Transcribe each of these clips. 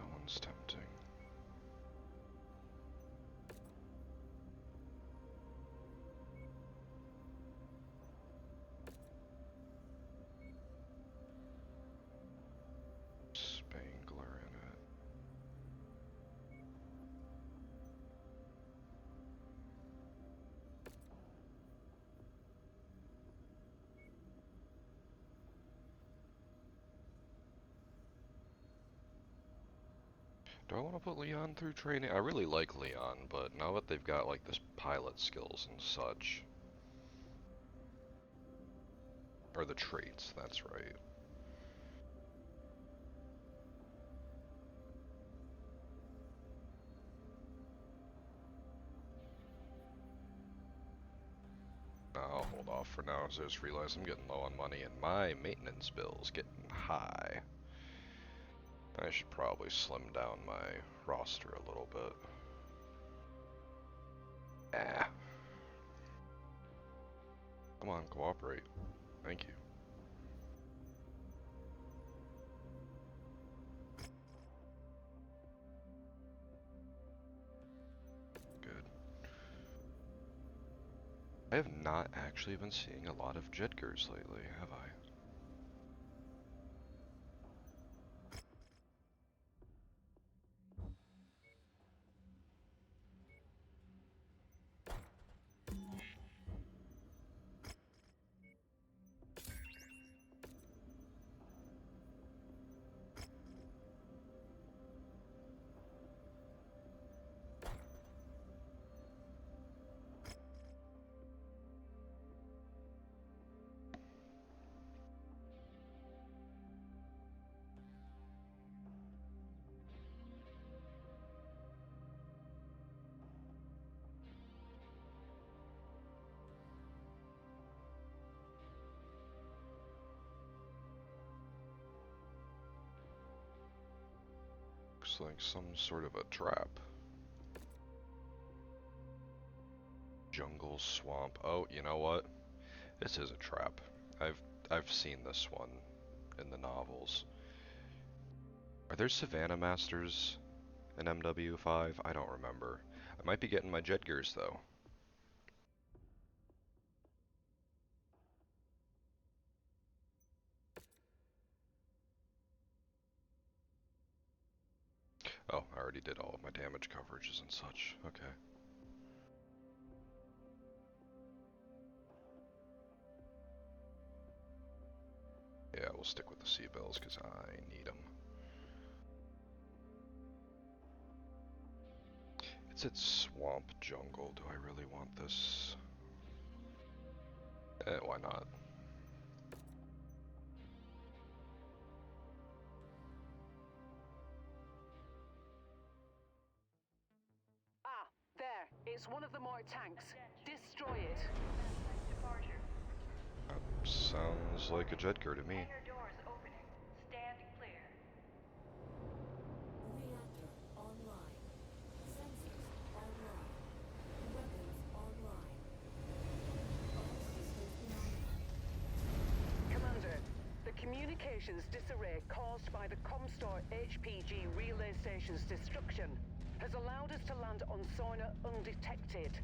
that one's tempting. Spangler in it. Do I want to put Leon through training? I really like Leon, but now that they've got like this pilot skills and such, or the traits, that's right. I'll hold off for now, as I just realized I'm getting low on money and my maintenance bill's getting high. I should probably slim down my roster a little bit. Ah. Come on, cooperate. Thank you. Good. I have not actually been seeing a lot of Jedgers lately, have I? Looks like some sort of a trap. Jungle, swamp. Oh, you know what? This is a trap. I've seen this one in the novels. Are there Savannah Masters in MW5? I don't remember. I might be getting my Jedgers though. Oh, I already did all of my damage coverages and such. Okay. Yeah, we'll stick with the Seabells because I need them. It's at Swamp Jungle. Do I really want this? Why not? Ah, there. It's one of the more tanks. Destroy it. That sounds like a Jedger to me. Hangar doors opening. Stand clear. Reactor online. Sensors online. Weapons online. All systems nominal. Commander, the communications disarray caused by the Comstar HPG relay station's destruction has allowed us to land on Sorna undetected.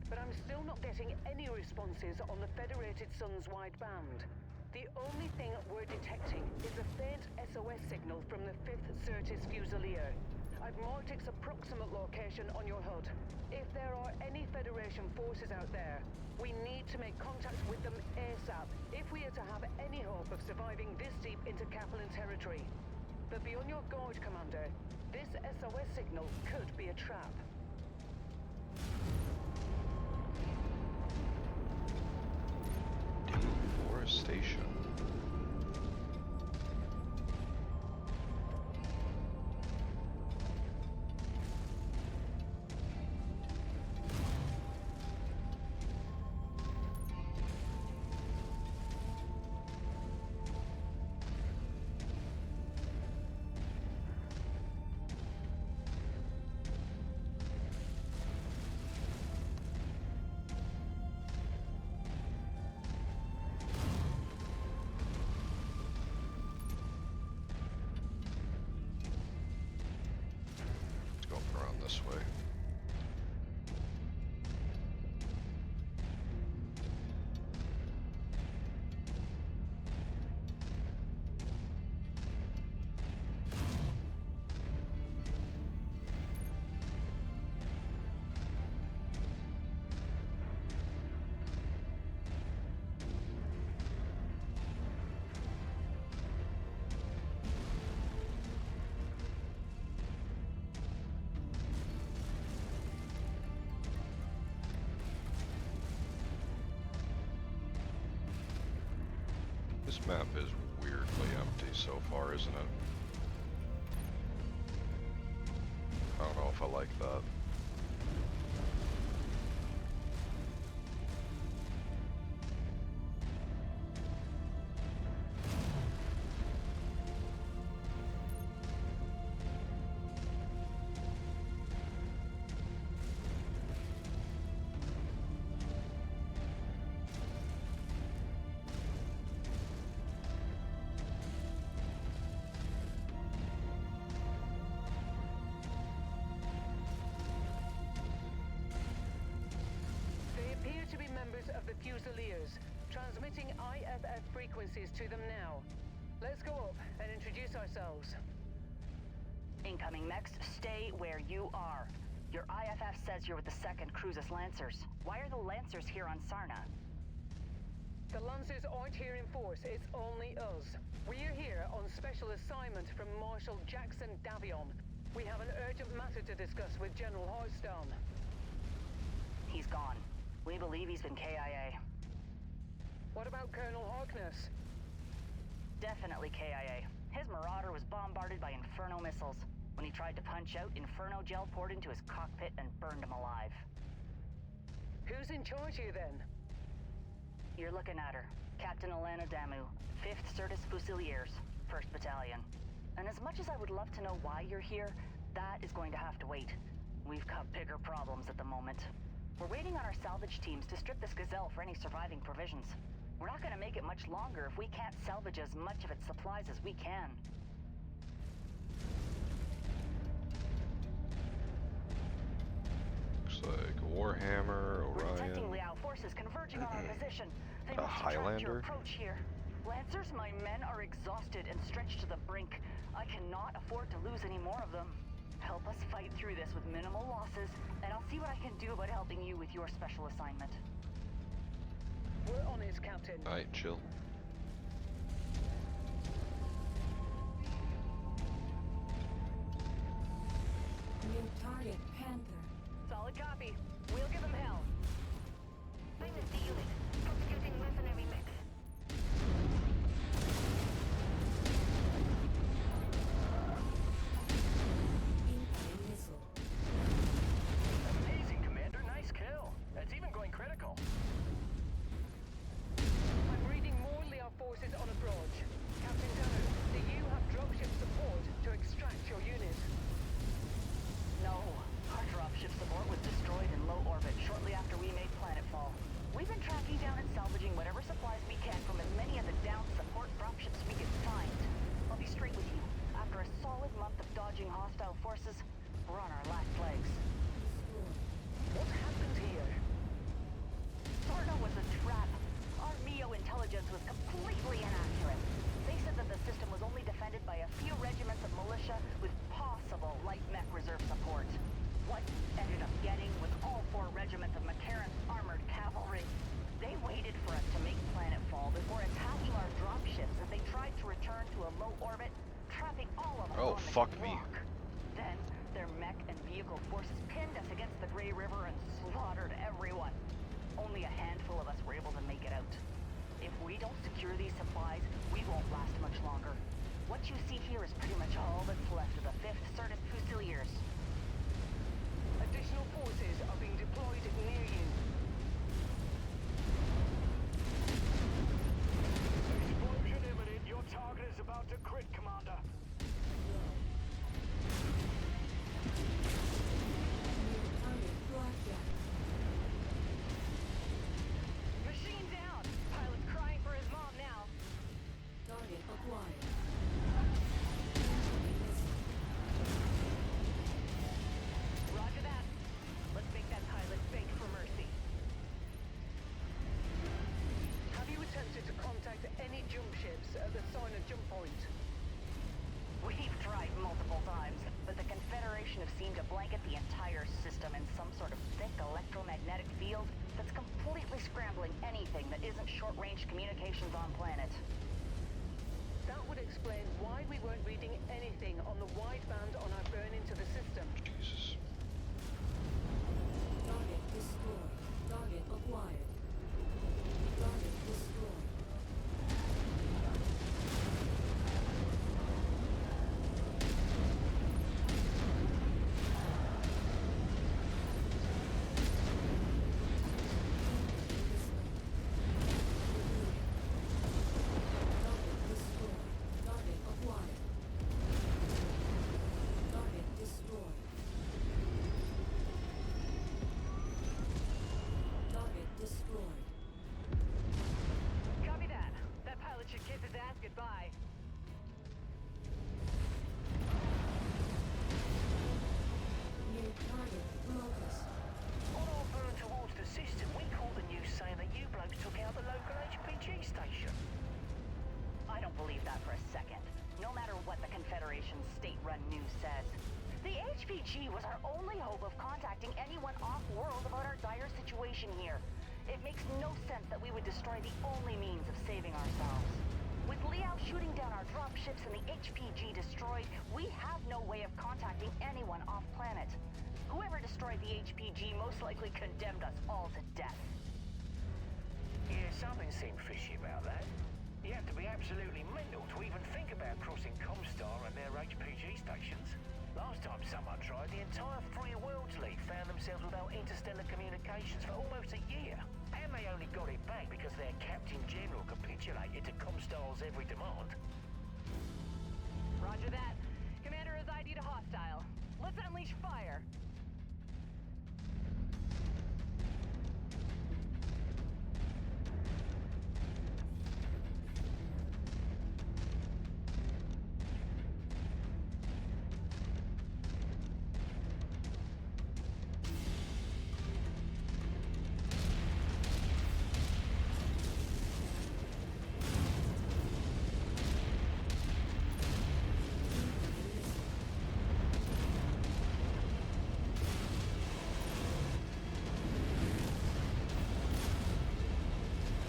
But I'm still not getting any responses on the Federated Sun's wideband. The only thing we're detecting is a faint SOS signal from the 5th Certis Fusilier. I've marked its approximate location on your HUD. If there are any Federation forces out there, we need to make contact with them ASAP if we are to have any hope of surviving this deep into Kaplan territory. But be on your guard, Commander. This SOS signal could be a trap. Deforestation. this way. This map is weirdly empty so far, isn't it? I don't know if I like that. Of the Fusiliers, transmitting IFF frequencies to them now. Let's go up and introduce ourselves. Incoming mechs, stay where you are. Your IFF says you're with the 2nd Cruises Lancers. Why are the Lancers here on Sarna? The Lancers aren't here in force, it's only us. We're here on special assignment from Marshal Jackson Davion. We have an urgent matter to discuss with General Hearthstone. He's gone. We believe he's been KIA. What about Colonel Harkness? Definitely KIA. His Marauder was bombarded by Inferno missiles. When he tried to punch out, Inferno gel poured into his cockpit and burned him alive. Who's in charge here then? You're looking at her. Captain Alana Damu, 5th Certus Fusiliers, 1st Battalion. And as much as I would love to know why you're here, that is going to have to wait. We've got bigger problems at the moment. We're waiting on our salvage teams to strip this Gazelle for any surviving provisions. We're not gonna make it much longer if we can't salvage as much of its supplies as we can. Looks like Warhammer, We're Orion. detecting Liao forces converging on our position. They A must have tracked your Highlander? approach here. Lancers, my men are exhausted and stretched to the brink. I cannot afford to lose any more of them. Help us fight through this with minimal losses, and I'll see what I can do about helping you with your special assignment. We're on it, Captain. Alright, chill. New target, Panther. Solid copy. We'll give them hell. Witness the unit. Prosecuting mercenary mix. Incoming missile. Amazing, Commander. Nice kill. That's even going critical. I'm reading more Liao forces on approach. Captain Danu, do you have dropship support to extract your unit? No, our dropship support was destroyed in low orbit shortly after we made planetfall. We've been tracking down and salvaging whatever supplies we can from as many of the down support dropships we can find. I'll be straight with you. After a solid month of dodging hostile forces, we're on our last legs. What happened here? Sarna was a trap. Our MEO intelligence was completely inaccurate. They said that the system was only defended by a few regiments of militia with possible light mech reserve support. What ended up getting was all 4 regiments of McCarran's armored cavalry. They waited for us to make planetfall before attacking our dropships as they tried to return to a low orbit, trapping all of us Oh, on the fuck me. rock. Then, their mech and vehicle forces pinned us against the Grey River and slaughtered everyone. Only a handful of us were able to make it out. If we don't secure these supplies, we won't last much longer. What you see here is pretty much all that's left of the 5th Certus Fusiliers. Additional forces are being deployed near you. Explosion imminent. Your target is about to crit, Commander. New target, Blackjack. Machine down! Pilot's crying for his mom now. Target acquired. Incoming missile. Roger jump ships at the Soina jump point. We've tried multiple times, but the Confederation have seemed to blanket the entire system in some sort of thick electromagnetic field that's completely scrambling anything that isn't short-range communications on planet. That would explain why we weren't reading anything on the wideband on our burn into the system. Jesus. Target destroyed. Target acquired. Target destroyed. Copy that. That pilot should kiss his ass goodbye. New target locus. On our burn towards the system, we called the news saying that you blokes took out the local HPG station. I don't believe that for a second. No matter what the Confederation's state-run news says. The HPG was our only hope of contacting anyone off-world about our dire situation here. It makes no sense that we would destroy the only means of saving ourselves. With Liao shooting down our dropships and the HPG destroyed, we have no way of contacting anyone off-planet. Whoever destroyed the HPG most likely condemned us all to death. Yeah, something seemed fishy about that. You have to be absolutely mental to even think about crossing Comstar and their HPG stations. Last time someone tried, the entire Free Worlds League found themselves without interstellar communications for almost a year. And they only got it back because their Captain General capitulated to Comstar's every demand. Roger that. Commander is ID to hostile. Let's unleash fire.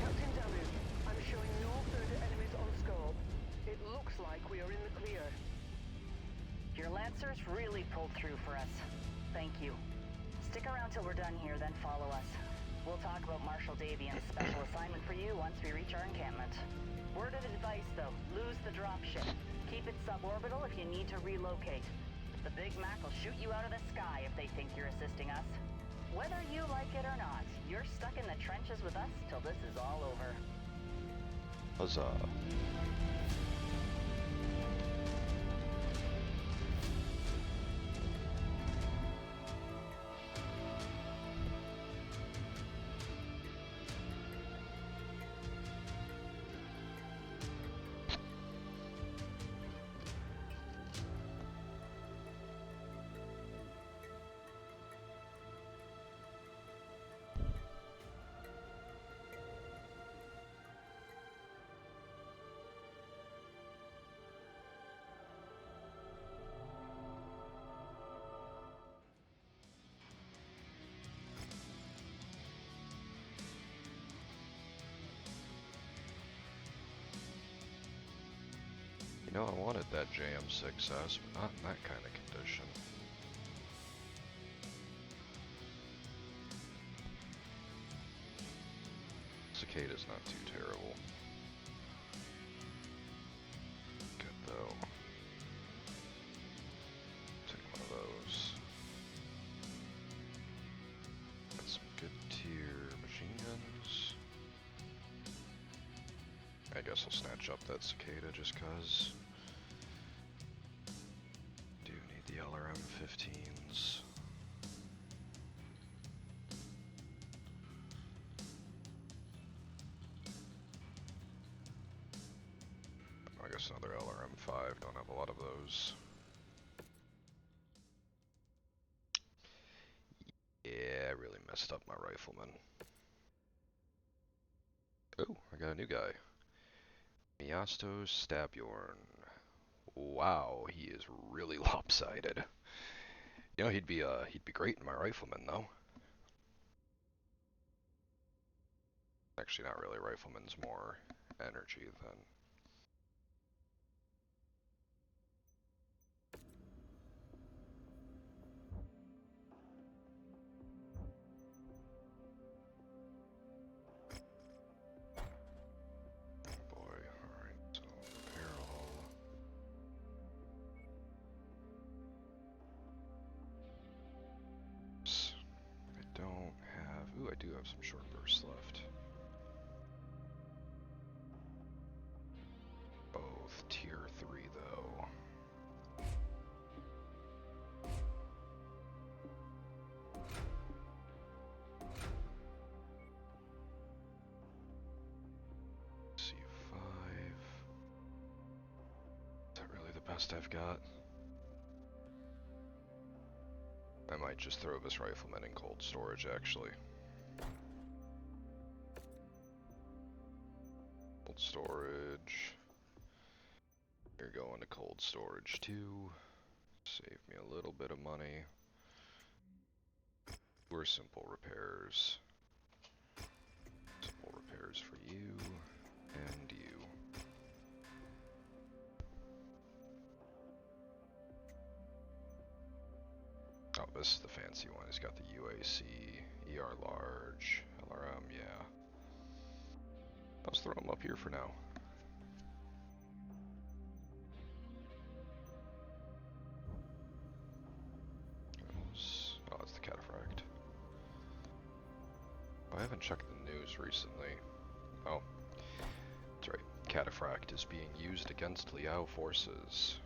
Captain Damu, I'm showing no further enemies on scope. It looks like we are in the clear. Your Lancers really pulled through for us. Thank you. Stick around till we're done here, then follow us. We'll talk about Marshal Davian's special assignment for you once we reach our encampment. Word of advice, though, lose the dropship. Keep it suborbital if you need to relocate. The Big Mac will shoot you out of the sky if they think you're assisting us. Whether you like it or not, you're stuck in the trenches with us till this is all over. Huzzah. You know, I wanted that JM6S, but not in that kind of condition. Cicada's not too terrible. Good though. Take one of those. Got some good tier machine guns. I guess I'll snatch up that Cicada just cause. Do need the LRM 15s. I guess another LRM 5, don't have a lot of those. Yeah, I really messed up my rifleman. Oh, I got a new guy. Miasto Stabjorn. Wow, he is really lopsided. You know, he'd be great in my rifleman though. Actually, not really. Rifleman's more energy than. Boy, alright, so repair all. I don't have. Ooh, I do have some short bursts left. Both tier 3 though. C5. Is that really the best I've got? I might just throw this rifleman in cold storage actually. Cold storage. You're going to cold storage too. Save me a little bit of money. Or simple repairs. Simple repairs for you and you. Oh, this is the fancy one. He's got the UAC, ER large, LRM, yeah. Let's throw him up here for now. Oh, that's the cataphract. I haven't checked the news recently. Oh, that's right. Cataphract is being used against Liao forces.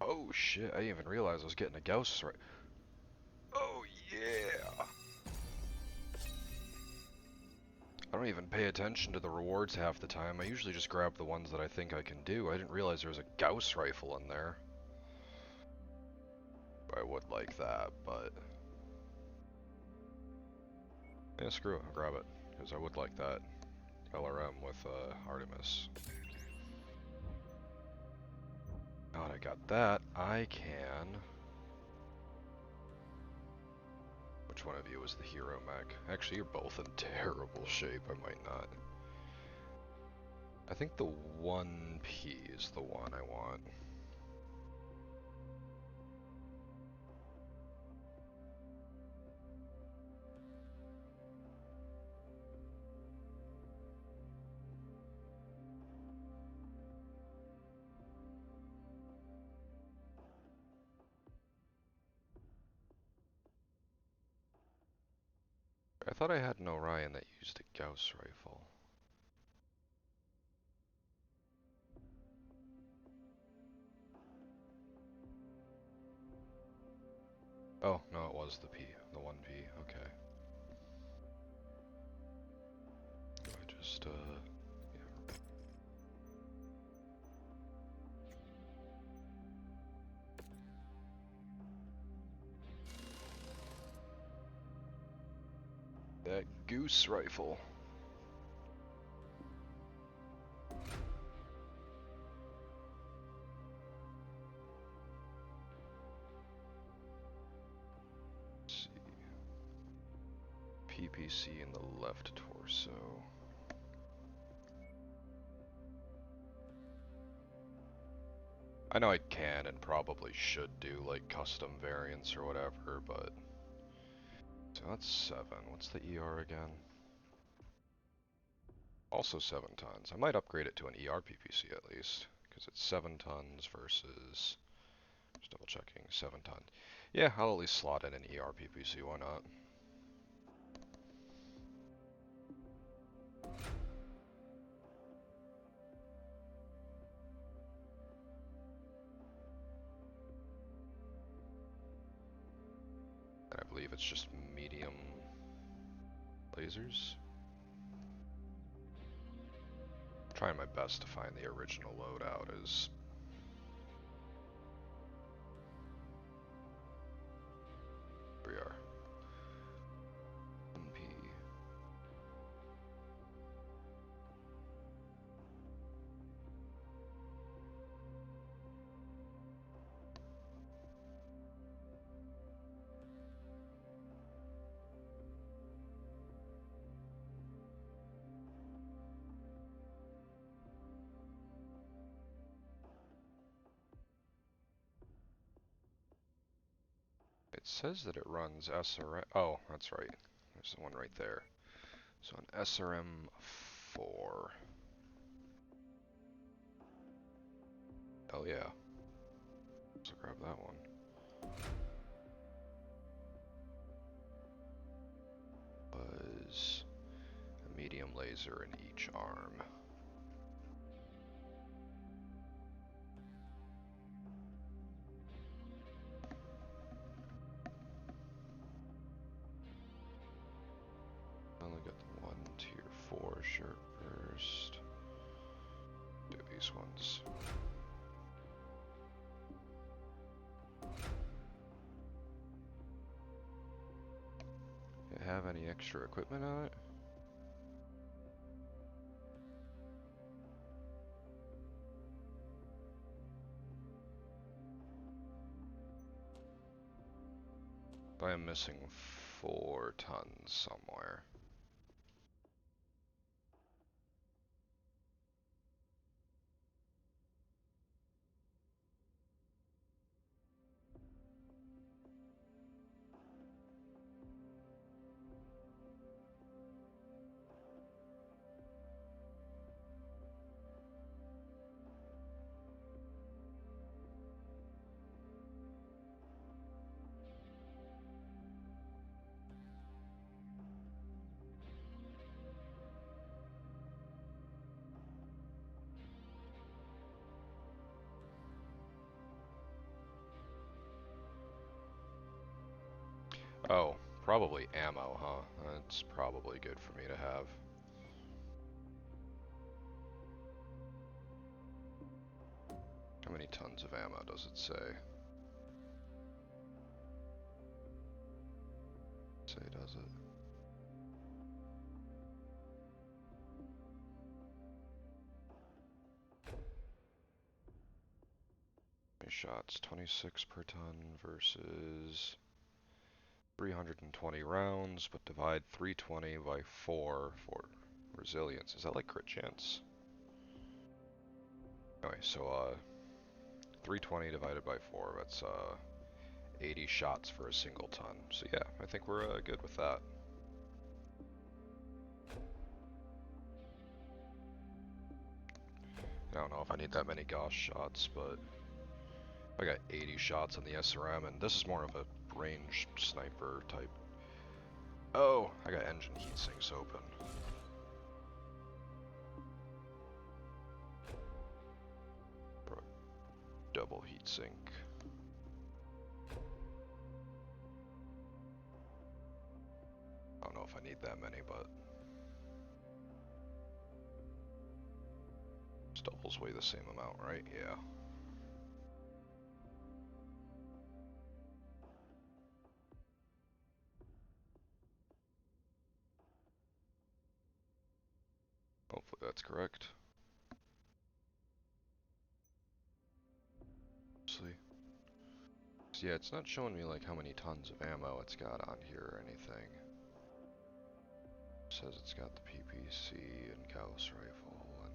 Oh shit, I didn't even realize I was getting a Gauss right. Oh yeah! I don't even pay attention to the rewards half the time. I usually just grab the ones that I think I can do. I didn't realize there was a Gauss rifle in there. I would like that, but... yeah, screw it, I'll grab it. Because I would like that LRM with Artemis. Now that I got that, I can... which one of you is the hero mech? Actually, you're both in terrible shape. I might not. I think the 1P is the one I want. I thought I had an Orion that used a Gauss rifle. Oh, no, it was the P, the 1P, okay. I just, yeah. That goose rifle. PPC in the left torso. I know I can and probably should do like custom variants or whatever, but... so that's 7. What's the ER again? Also 7 tons. I might upgrade it to an ER PPC at least, because it's 7 tons versus... just double checking, 7 ton. Yeah, I'll at least slot in an ER PPC, why not? it's just medium lasers. I'm trying my best to find the original loadout. Is here we are. MP. It says that it runs SRM. Oh, that's right. There's the one right there. So an SRM-4. Oh yeah. So grab that one. Was a medium laser in each arm. I only got the 1 tier 4 short burst. Do these ones. You have any extra equipment on it? I am missing 4 tons somewhere. Oh, probably ammo, huh? That's probably good for me to have. How many tons of ammo does it say? Does it? How many shots? 26 per ton versus 320 rounds, but divide 320 by 4 for resilience. Is that like crit chance? Anyway, so 320 divided by 4, that's 80 shots for a single ton. So yeah, I think we're good with that. I don't know if I need that many Gauss shots, but I got 80 shots on the SRM, and this is more of a range sniper type. Oh, I got engine heat sinks open. Bro, double heat sink. I don't know if I need that many, but doubles weigh the same amount, right? Yeah. Hopefully that's correct. See. So yeah, it's not showing me like how many tons of ammo it's got on here or anything. It says it's got the PPC and Gauss rifle and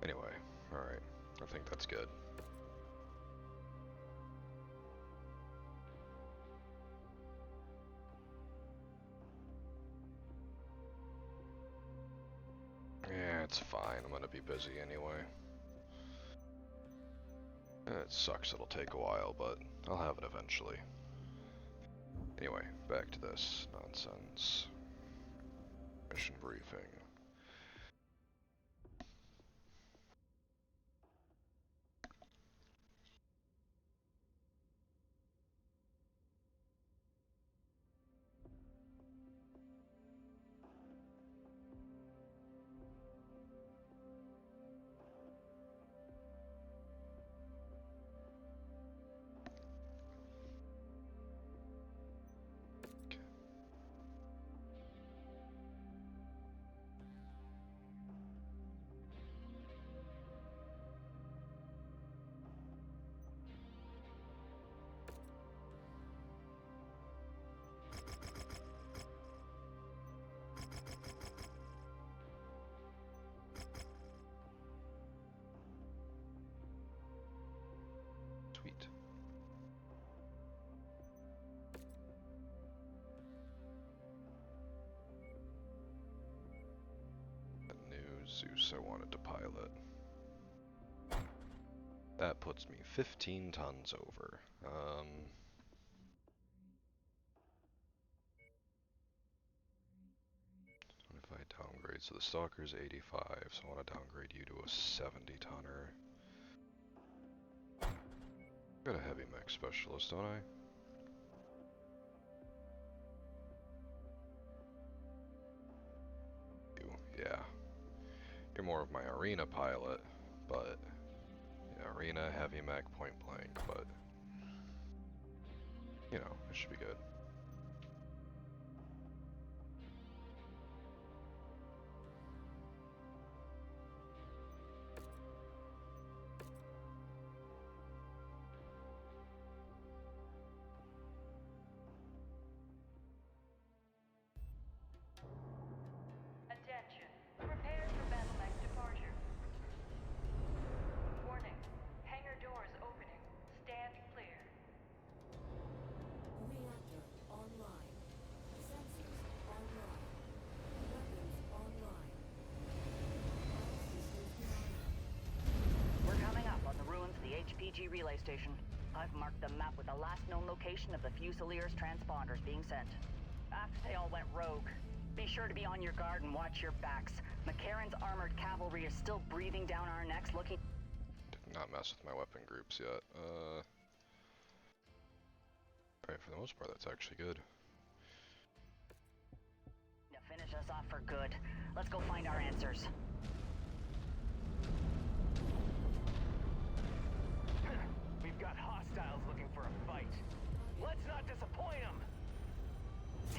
anyway, alright. I think that's good. Yeah, it's fine. I'm gonna be busy anyway. It sucks it'll take a while, but I'll have it eventually. Anyway, back to this nonsense. Mission briefing. Sweet. The new Zeus I wanted to pilot. That puts me 15 tons over. If I downgrade, so the Stalker's 85, so I want to downgrade you to a 70 tonner. Got a heavy mech specialist, don't I? You, yeah. You're more of my arena pilot, but yeah, arena, heavy mech, point blank, but you know, it should be good. Attention. Prepare for battle mech departure. Warning. Hangar doors opening. Stand clear. Reactor online. Sensors online. Weapons online. All systems nominal. We're coming up on the ruins of the HPG relay station. I've marked the map with the last known location of the Fusiliers transponders being sent. After they all went rogue, be sure to be on your guard and watch your backs. McCarran's armored cavalry is still breathing down our necks looking... Did not mess with my weapon groups yet. Alright, for the most part, that's actually good. to finish us off for good. Let's go find our answers. We've got hostiles looking for a fight. Let's not disappoint them!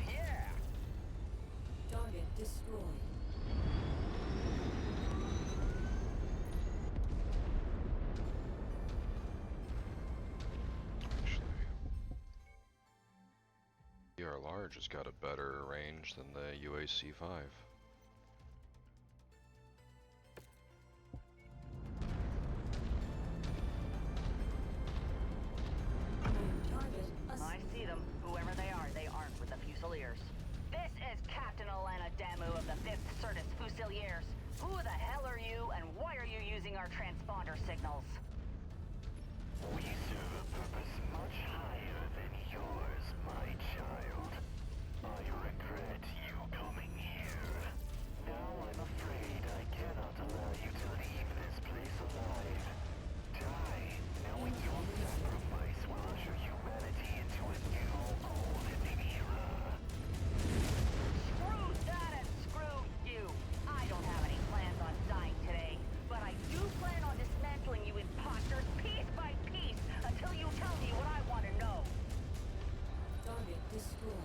Yeah! Target destroyed. Actually, ER Large has got a better range than the UAC-5. I see them. Whoever they are armed with the Fusiliers. This is Captain Alana Damu of the 5th Certus Fusiliers. Who the hell are you, and why are you using our transponder signals? We serve a purpose much higher than yours, my child. I regret you coming here. Now I'm afraid I cannot allow you to leave this place alive. Die, knowing your sacrifice will usher humanity into a new golden era. Screw that and screw you. I don't have any plans on dying today, but I do plan on dismantling you imposters piece by piece until you tell me what I want to know. Target destroyed.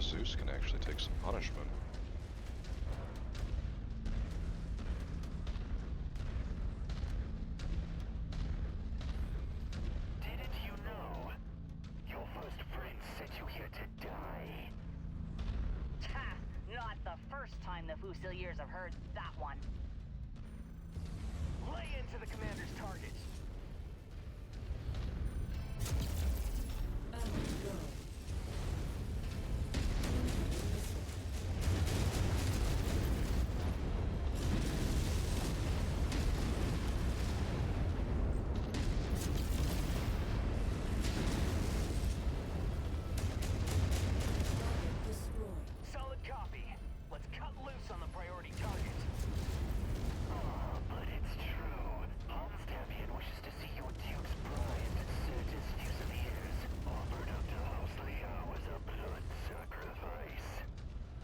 Zeus can actually take some punishment. Didn't you know? Your first friend sent you here to die. Ha! Not the first time the Fusiliers have heard that one. Lay into the commander's targets. And go. Target destroyed. Solid copy. Let's cut loose on the priority targets. Oh, but it's true. Hans Davian wishes to see your Duke's bride, Certus Fusiliers, offered up to House Leo as a blood sacrifice.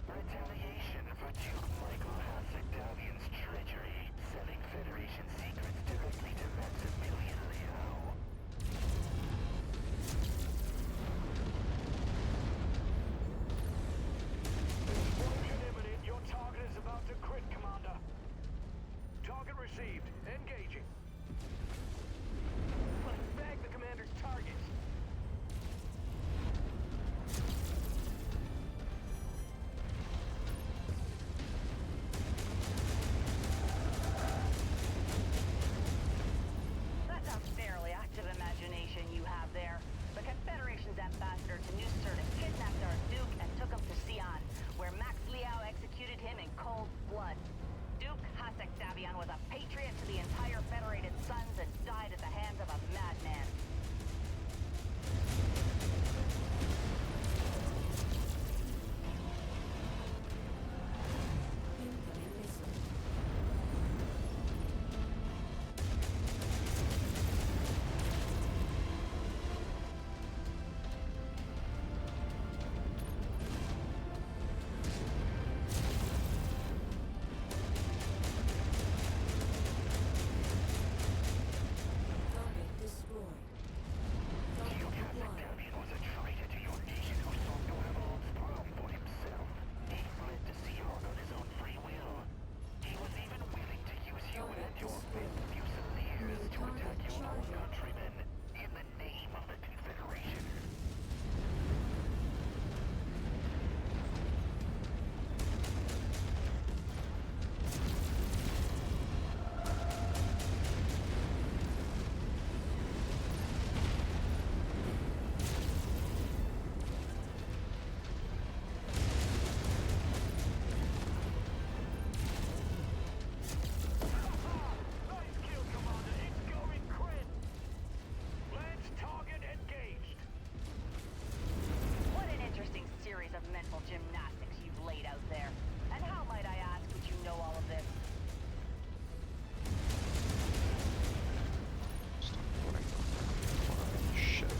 Retaliation for Duke Michael Hasek Davian's treachery, selling Federation secrets directly to Maximilian Leo. Explosion imminent. Your target is about to crit, Commander. Target received. Engaging. Let's bag the commander's targets. That's a fairly active imagination you have there. The Confederation's ambassador to New Certus kidnapped our Duke and took him to Sion, where Max Liao executed him in cold blood. Duke Hasek Davian was a patriot to the entire Federated Sons and died at the hands of a madman. Incoming missile. Target destroyed. Target Duke Hasek acquired. Davian was a traitor to your nation who sought to have all throne for himself. He fled to Sion on his own free will. He was even willing to use you Target and your destroyed. men Fusiliers to Target attack your own charging. countrymen in the name of the Confederation. Nice kill, Commander. It's going crit. Let's target engaged. What an interesting series of mental gymnastics you've laid out there. And how, might I ask, would you know all of this? Stop putting flying shit.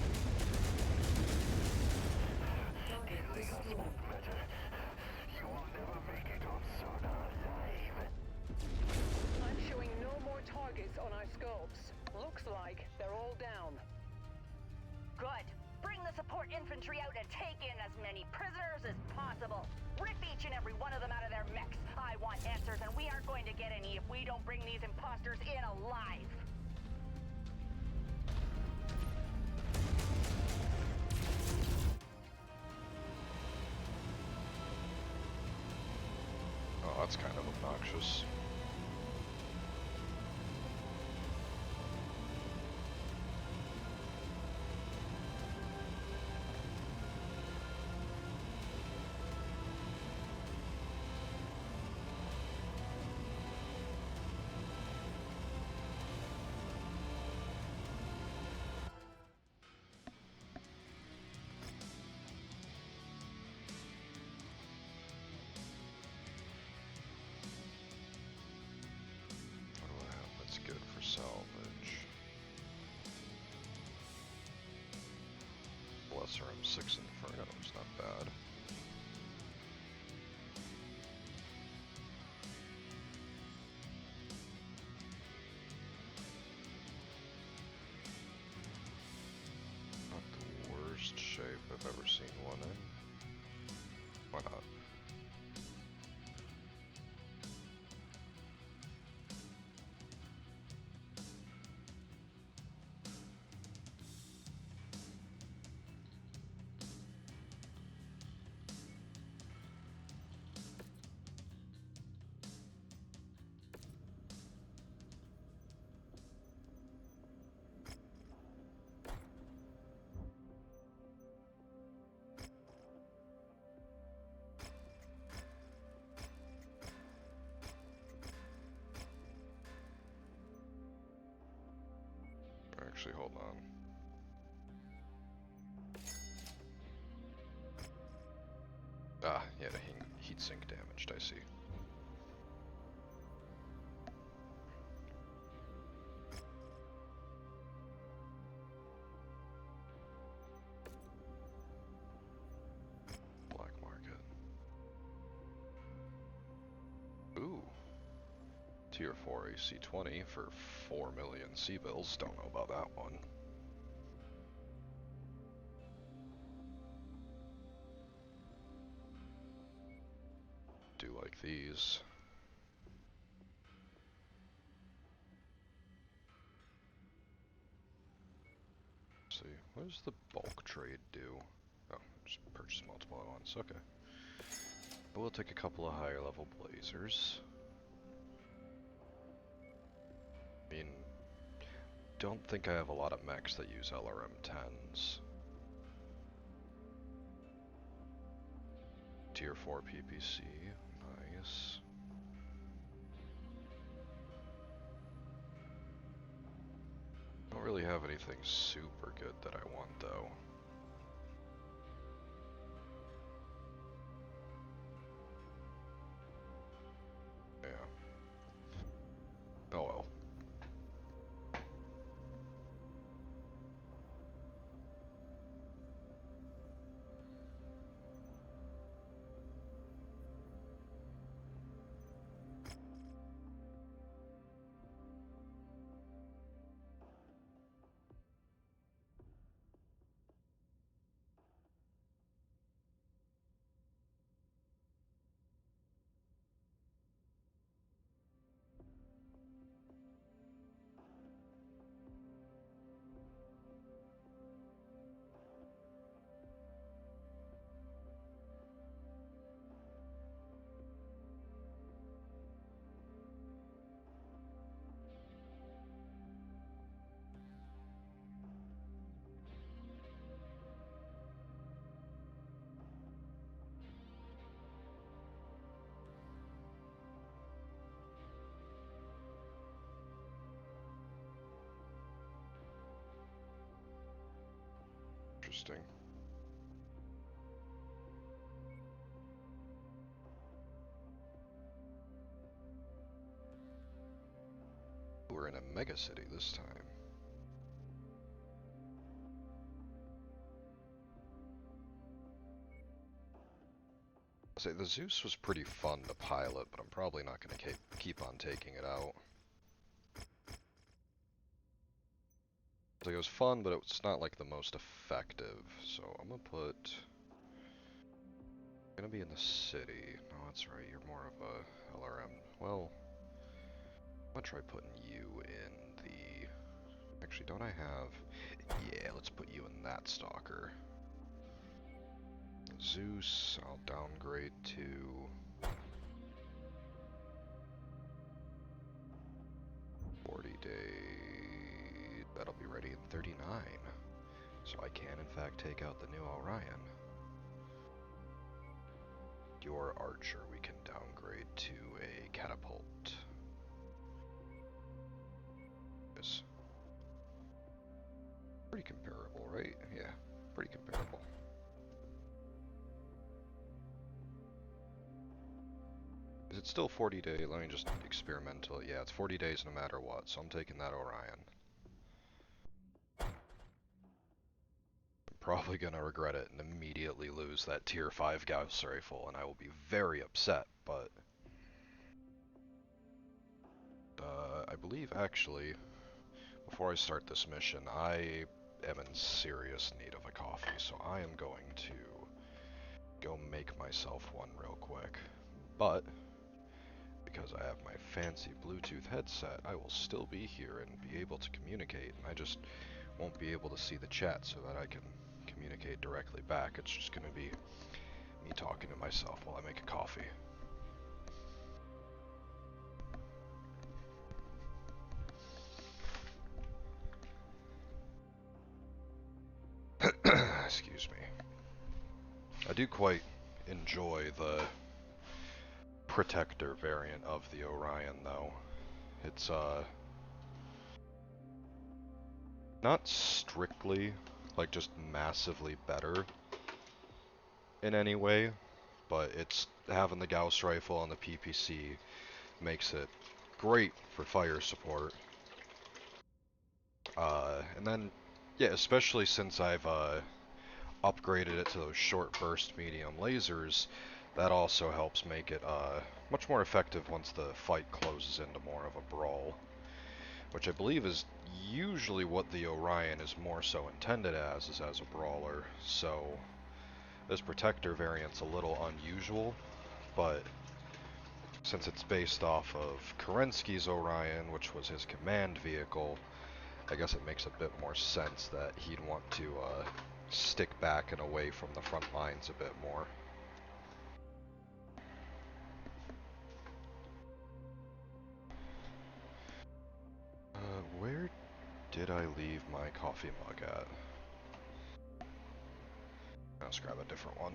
Target destroyed. Matter. You will never make it on Sona alive. I'm showing no more targets on our scopes. Looks like they're all down. Good. Bring the support infantry out and take in as many prisoners as possible. Rip each and every one of them out of their mechs. I want answers, and we aren't going to get any if we don't bring these imposters in alive. Oh, that's kind of obnoxious. What do I have that's good for salvage? Blesser M6 Inferno's not bad. Not the worst shape I've ever seen one in. Actually, hold on. Ah, yeah, the heat sink damaged, I see. Black market. Ooh. Tier 4 AC-20 for 4 million C-bills. Don't know about that one. Do like these. Let's see, what does the bulk trade do? Oh, just purchase multiple at once, okay. But we'll take a couple of higher level blazers. I mean, don't think I have a lot of mechs that use LRM-10s. Tier 4 PPC, nice. Don't really have anything super good that I want though. Yeah. Oh well. Interesting. We're in a mega city this time. Say the Zeus was pretty fun to pilot, but I'm probably not going to keep on taking it out. Like, it was fun, but it's not like the most effective. So I'm gonna put. Gonna be in the city. No, that's right. You're more of a LRM. Well, I'm gonna try putting you in the. Actually, don't I have? Yeah, let's put you in that stalker. Zeus, I'll downgrade to 40 days. That'll be ready in 39. So I can, in fact, take out the new Orion. Your Archer we can downgrade to a catapult. Yes. Pretty comparable, right? Yeah, pretty comparable. Is it still 40 days? Let me just experimental. Yeah, it's 40 days no matter what, so I'm taking that Orion. I'm probably gonna regret it and immediately lose that tier 5 Gauss rifle, and I will be very upset, but... I believe, actually, before I start this mission, I am in serious need of a coffee, so I am going to go make myself one real quick. But because I have my fancy Bluetooth headset, I will still be here and be able to communicate. I just won't be able to see the chat so that I can communicate directly back. It's just going to be me talking to myself while I make a coffee. Excuse me. I do quite enjoy the Protector variant of the Orion, though. It's, not strictly, like just massively better in any way, but it's having the Gauss rifle on the PPC makes it great for fire support. And then, yeah, especially since I've upgraded it to those short burst medium lasers, that also helps make it much more effective once the fight closes into more of a brawl, which I believe is usually what the Orion is more so intended as, is as a brawler. So this protector variant's a little unusual, but since it's based off of Kerensky's Orion, which was his command vehicle, I guess it makes a bit more sense that he'd want to stick back and away from the front lines a bit more. Where did I leave my coffee mug at? Let's grab a different one.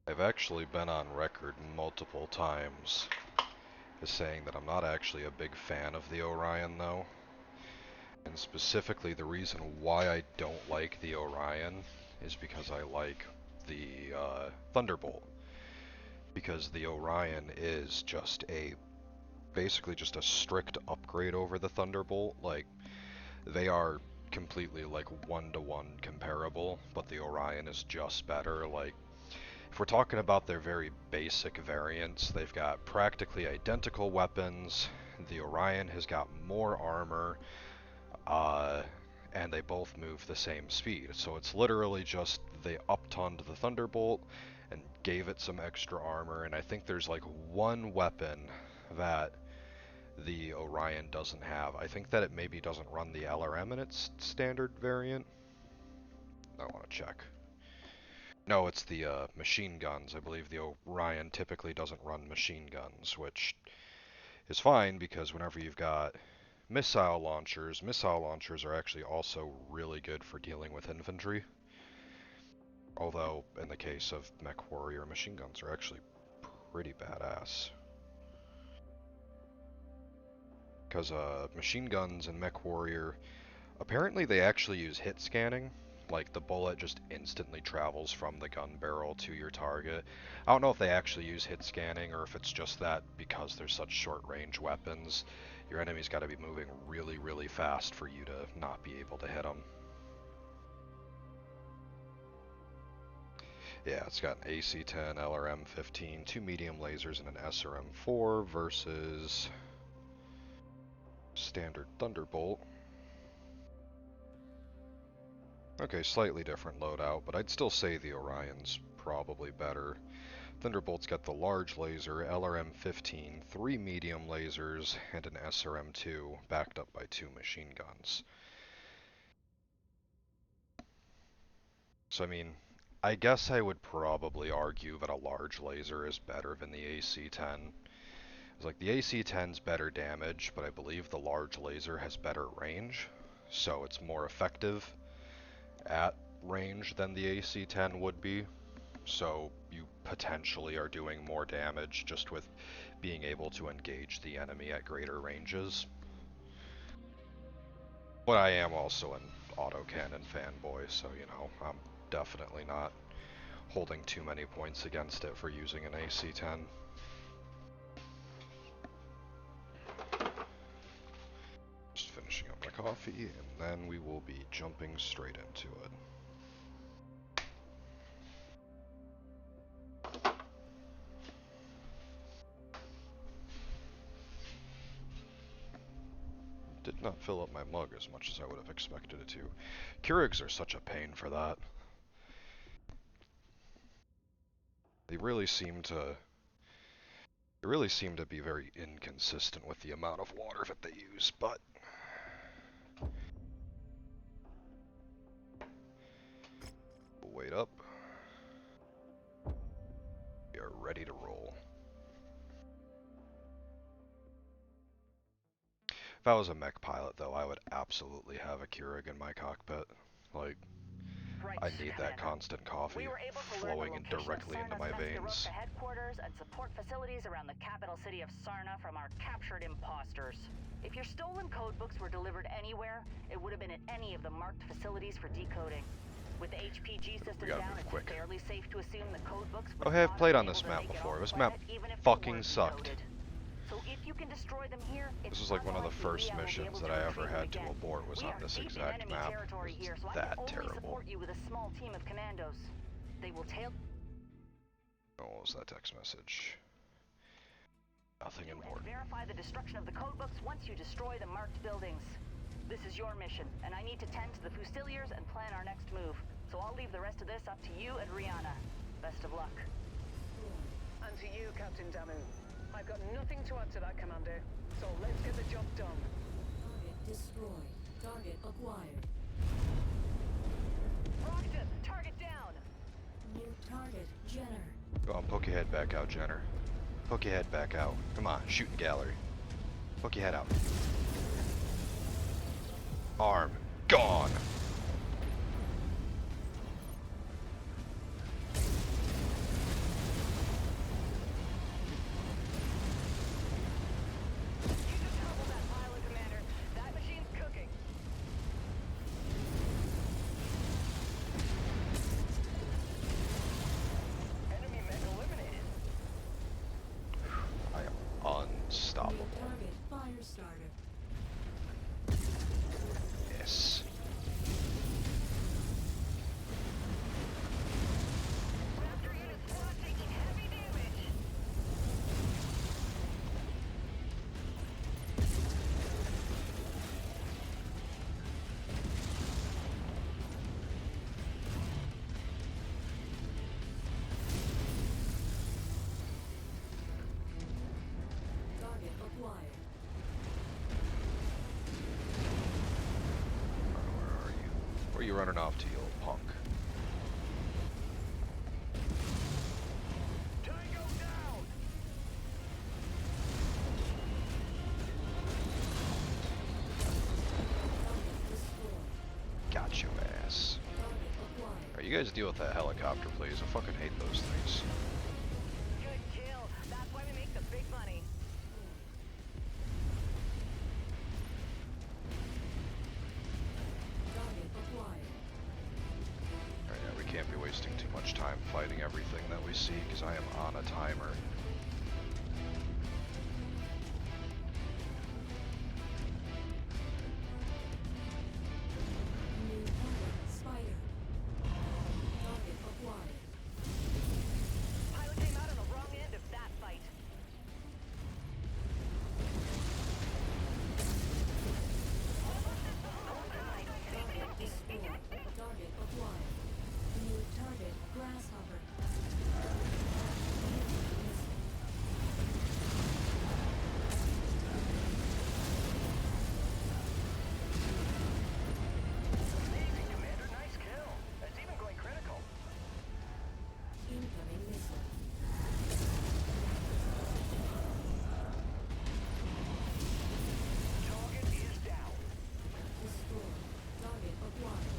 I've actually been on record multiple times as saying that I'm not actually a big fan of the Orion, though. And specifically, the reason why I don't like the Orion is because I like the Thunderbolt. Because the Orion is just basically just a strict upgrade over the Thunderbolt. Like, they are completely like one-to-one comparable, but the Orion is just better. Like, if we're talking about their very basic variants, they've got practically identical weapons. The Orion has got more armor, and they both move the same speed. So it's literally just they upped-toned the Thunderbolt and gave it some extra armor, and I think there's like one weapon that the Orion doesn't have. I think that it maybe doesn't run the LRM in its standard variant. I want to check. No, it's the machine guns. I believe the Orion typically doesn't run machine guns, which is fine because whenever you've got missile launchers are actually also really good for dealing with infantry. Although, in the case of Mech Warrior, machine guns are actually pretty badass. Because machine guns and Mech Warrior, apparently they actually use hit scanning. Like, the bullet just instantly travels from the gun barrel to your target. I don't know if they actually use hit scanning or if it's just that because they're such short range weapons, your enemy's got to be moving really, really fast for you to not be able to hit them. Yeah, it's got an AC-10, LRM-15, 2 medium lasers, and an SRM-4 versus standard Thunderbolt. Okay, slightly different loadout, but I'd still say the Orion's probably better. Thunderbolt's got the large laser, LRM-15, 3 medium lasers, and an SRM-2 backed up by 2 machine guns. So I mean, I guess I would probably argue that a large laser is better than the AC-10. It's like the AC-10's better damage, but I believe the large laser has better range, so it's more effective at range than the AC-10 would be. So you potentially are doing more damage just with being able to engage the enemy at greater ranges. But I am also an autocannon fanboy, so you know, I'm definitely not holding too many points against it for using an AC-10. Just finishing up my coffee, and then we will be jumping straight into it. Did not fill up my mug as much as I would have expected it to. Keurigs are such a pain for that. They really seem to be very inconsistent with the amount of water that they use, but we'll wait up. We are ready to roll. If I was a mech pilot, though, I would absolutely have a Keurig in my cockpit. Like, right, I need that Commander. constant coffee We were able to learn flowing the location directly of into Sarna's my master route veins. to headquarters and support facilities around the capital city of Sarna from our captured imposters. If your stolen code books were delivered anywhere, it would have been at any of the marked facilities for decoding. With the HPG system gotta down, move it's quick. fairly safe to assume the code books Oh, would hey, not I've played have on been this able to map make it before. off This planet, map even if they fucking were sucked. decoded. So if you can destroy them here, it's This was like one of the unlikely first Leah will be missions able that to I ever retrieve them had to again. abort was We on are this deep in exact enemy map. territory It here, was so I that can only terrible. support you with a small team of commandos. They will tail Oh, what was that text message? Nothing you and important. verify the destruction of the code books once you destroy the marked buildings. This is your mission, and I need to tend to the Fusiliers and plan our next move. So I'll leave the rest of this up to you and Rihanna. Best of luck. And to you, Captain Damu. I've got nothing to add to that, Commander. So let's get the job done. Target destroyed. Target acquired. Rockton, target down! New target, Jenner. Go on, poke your head back out, Jenner. Poke your head back out. Come on, shooting gallery. Poke your head out. Arm gone. You just humbled that pilot, Commander. That machine's cooking. Enemy mech eliminated. I am unstoppable. New target, fire starter. Yes. Raptor unit squad taking heavy damage. Target acquired. Where are you? Where are you running off to, you old punk? Tango down! Target destroyed. Got your ass. Target acquired. Alright, you guys deal with that helicopter, please. I fucking hate those things. Good kill. That's why we make the big money. Target acquired. Alright, yeah, we can't be wasting too much time fighting everything that we see, because I am on a timer. New target, Spider. Target acquired. Pilot came out on the wrong end of that fight. Target destroyed. Target acquired. New target, Grasshopper. Amazing, Commander. Nice kill. It's even going critical. Incoming missile. Target is down. Destroyed. Target acquired.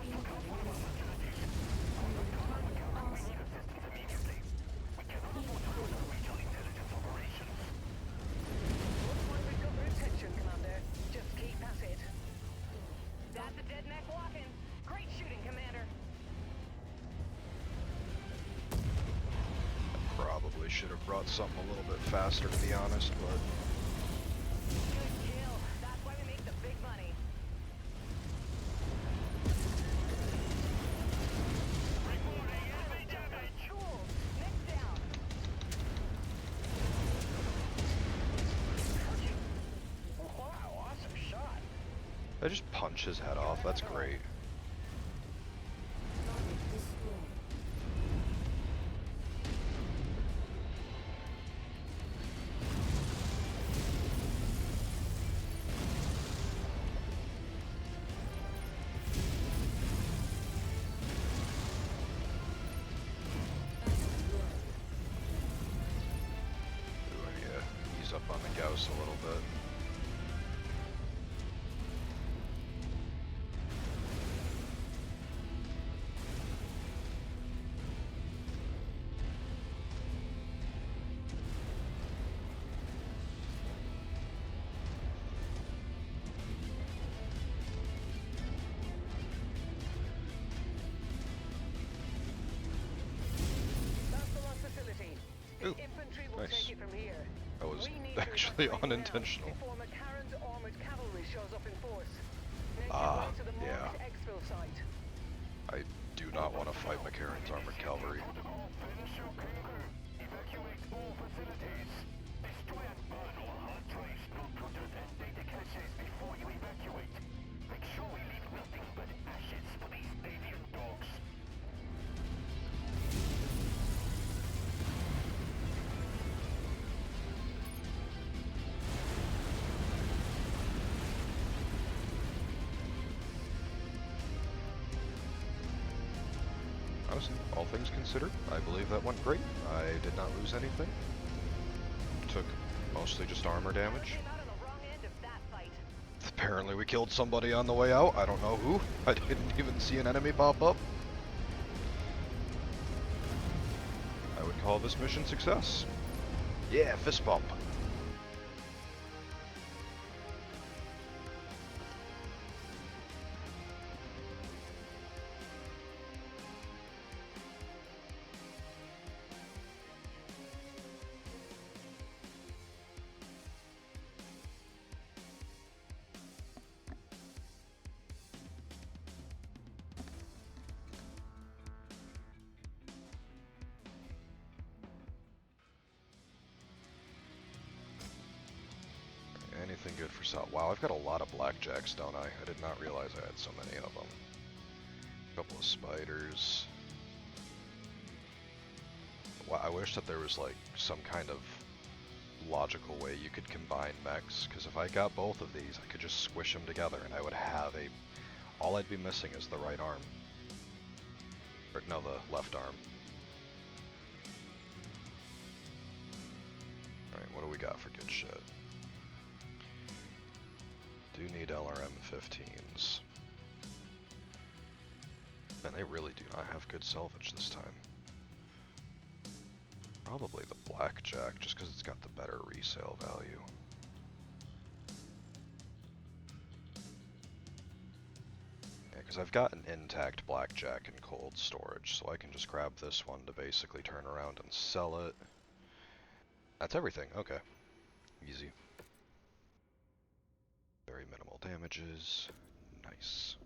Incoming missile. New target, Oscar. Looks like we've got their attention, Commander. Just keep at it. That's a dead mech walking. Great shooting, Commander. Probably should have brought something a little bit faster, to be honest, but Good kill. That's why we make the big money. Cool. Next down. Wow, awesome shot. I just punch his head off. That's great. Target destroyed. Ooh, I need to ease up on the Gauss a little bit. infantry will Nice. take it from here. That was We need to actually evacuate now unintentional. before McCarran's armored cavalry shows up in force. Make your Ah, way to the yeah. marked exfil site. I do not want to fight McCarran's armored cavalry. Honestly, all things considered, I believe that went great. I did not lose anything. Took mostly just armor damage. Came out on the wrong end of that fight. Apparently we killed somebody on the way out. I don't know who. I didn't even see an enemy pop up. I would call this mission success. Yeah, fist bump. Anything good for South? Wow, I've got a lot of blackjacks, don't I? I did not realize I had so many of them. A couple of spiders. Wow, I wish that there was like some kind of logical way you could combine mechs, because if I got both of these, I could just squish them together and I would have a... All I'd be missing is the right arm. Or, no, the left arm. Alright, what do we got for good shit? Do need LRM-15s. And they really do not have good salvage this time. Probably the blackjack, just because it's got the better resale value. Yeah, because I've got an intact blackjack in cold storage, so I can just grab this one to basically turn around and sell it. That's everything, okay. Easy. Very minimal damages. Nice.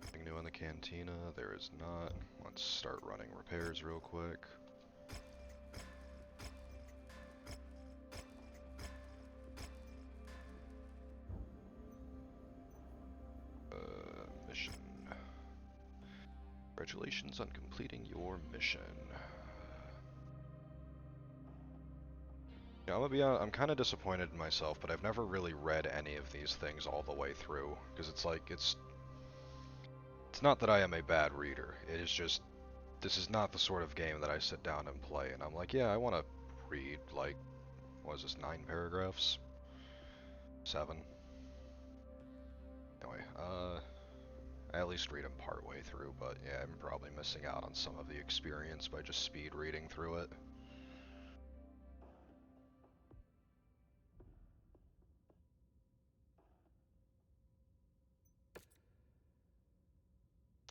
Nothing new in the cantina, there is not. Let's start running repairs real quick. Mission. Congratulations on completing your mission. Yeah, I'm gonna be honest, I'm kind of disappointed in myself, but I've never really read any of these things all the way through, because it's like, it's not that I am a bad reader, it is just, this is not the sort of game that I sit down and play, and I'm like, yeah, I want to read, like, what is this, 9 paragraphs? 7? Anyway, I at least read them part way through, but yeah, I'm probably missing out on some of the experience by just speed reading through it.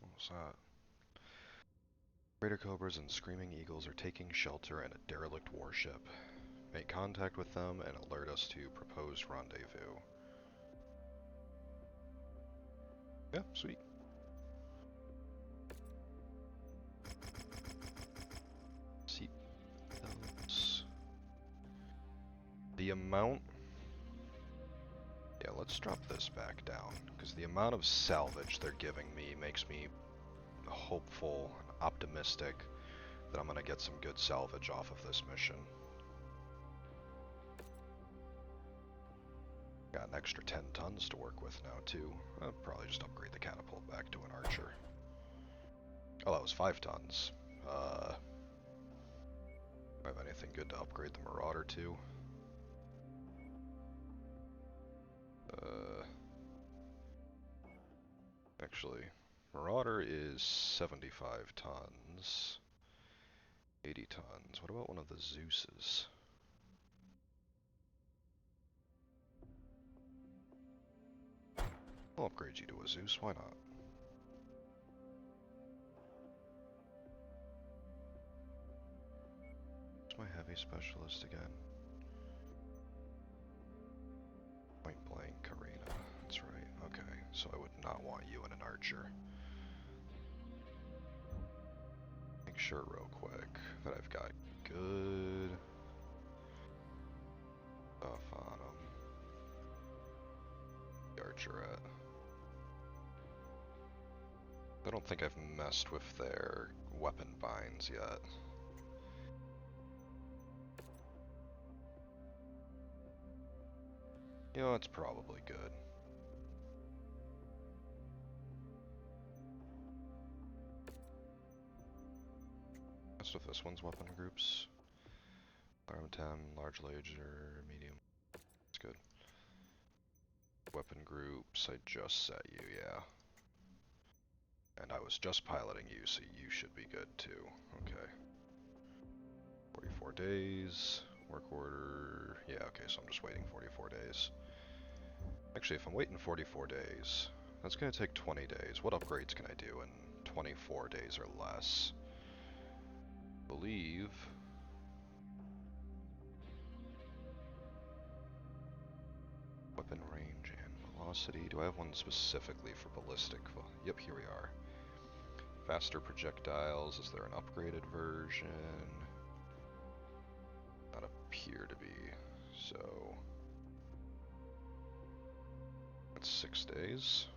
What was that? Raider Cobras and Screaming Eagles are taking shelter in a derelict warship. Make contact with them and alert us to proposed rendezvous. Yeah, sweet. Seat belts. The amount... Yeah, let's drop this back down, because the amount of salvage they're giving me makes me hopeful, optimistic that I'm going to get some good salvage off of this mission. Got an extra 10 tons to work with now, too. I'll probably just upgrade the catapult back to an archer. Oh, that was 5 tons. Do I have anything good to upgrade the Marauder to? Actually, Marauder is 75 tons. 80 tons. What about one of the Zeuses? I'll upgrade you to a Zeus, why not? my heavy specialist again? Point blank arena. That's right. Okay, so I would not want you in an archer. Make sure real quick that I've got good stuff on them. The archerette. I don't think I've messed with their weapon binds yet. You know, it's probably good. Messed with this one's weapon groups. RM10, large laser, medium. It's good. Weapon groups, I just set you, yeah. And I was just piloting you, so you should be good too. Okay. 44 days. Work order. Yeah, okay, so I'm just waiting 44 days. Actually, if I'm waiting 44 days, that's going to take 20 days. What upgrades can I do in 24 days or less? I believe... Weapon range and velocity. Do I have one specifically for ballistic? Yep, here we are. Faster projectiles. Is there an upgraded version? Not appear to be. So... that's 6 days.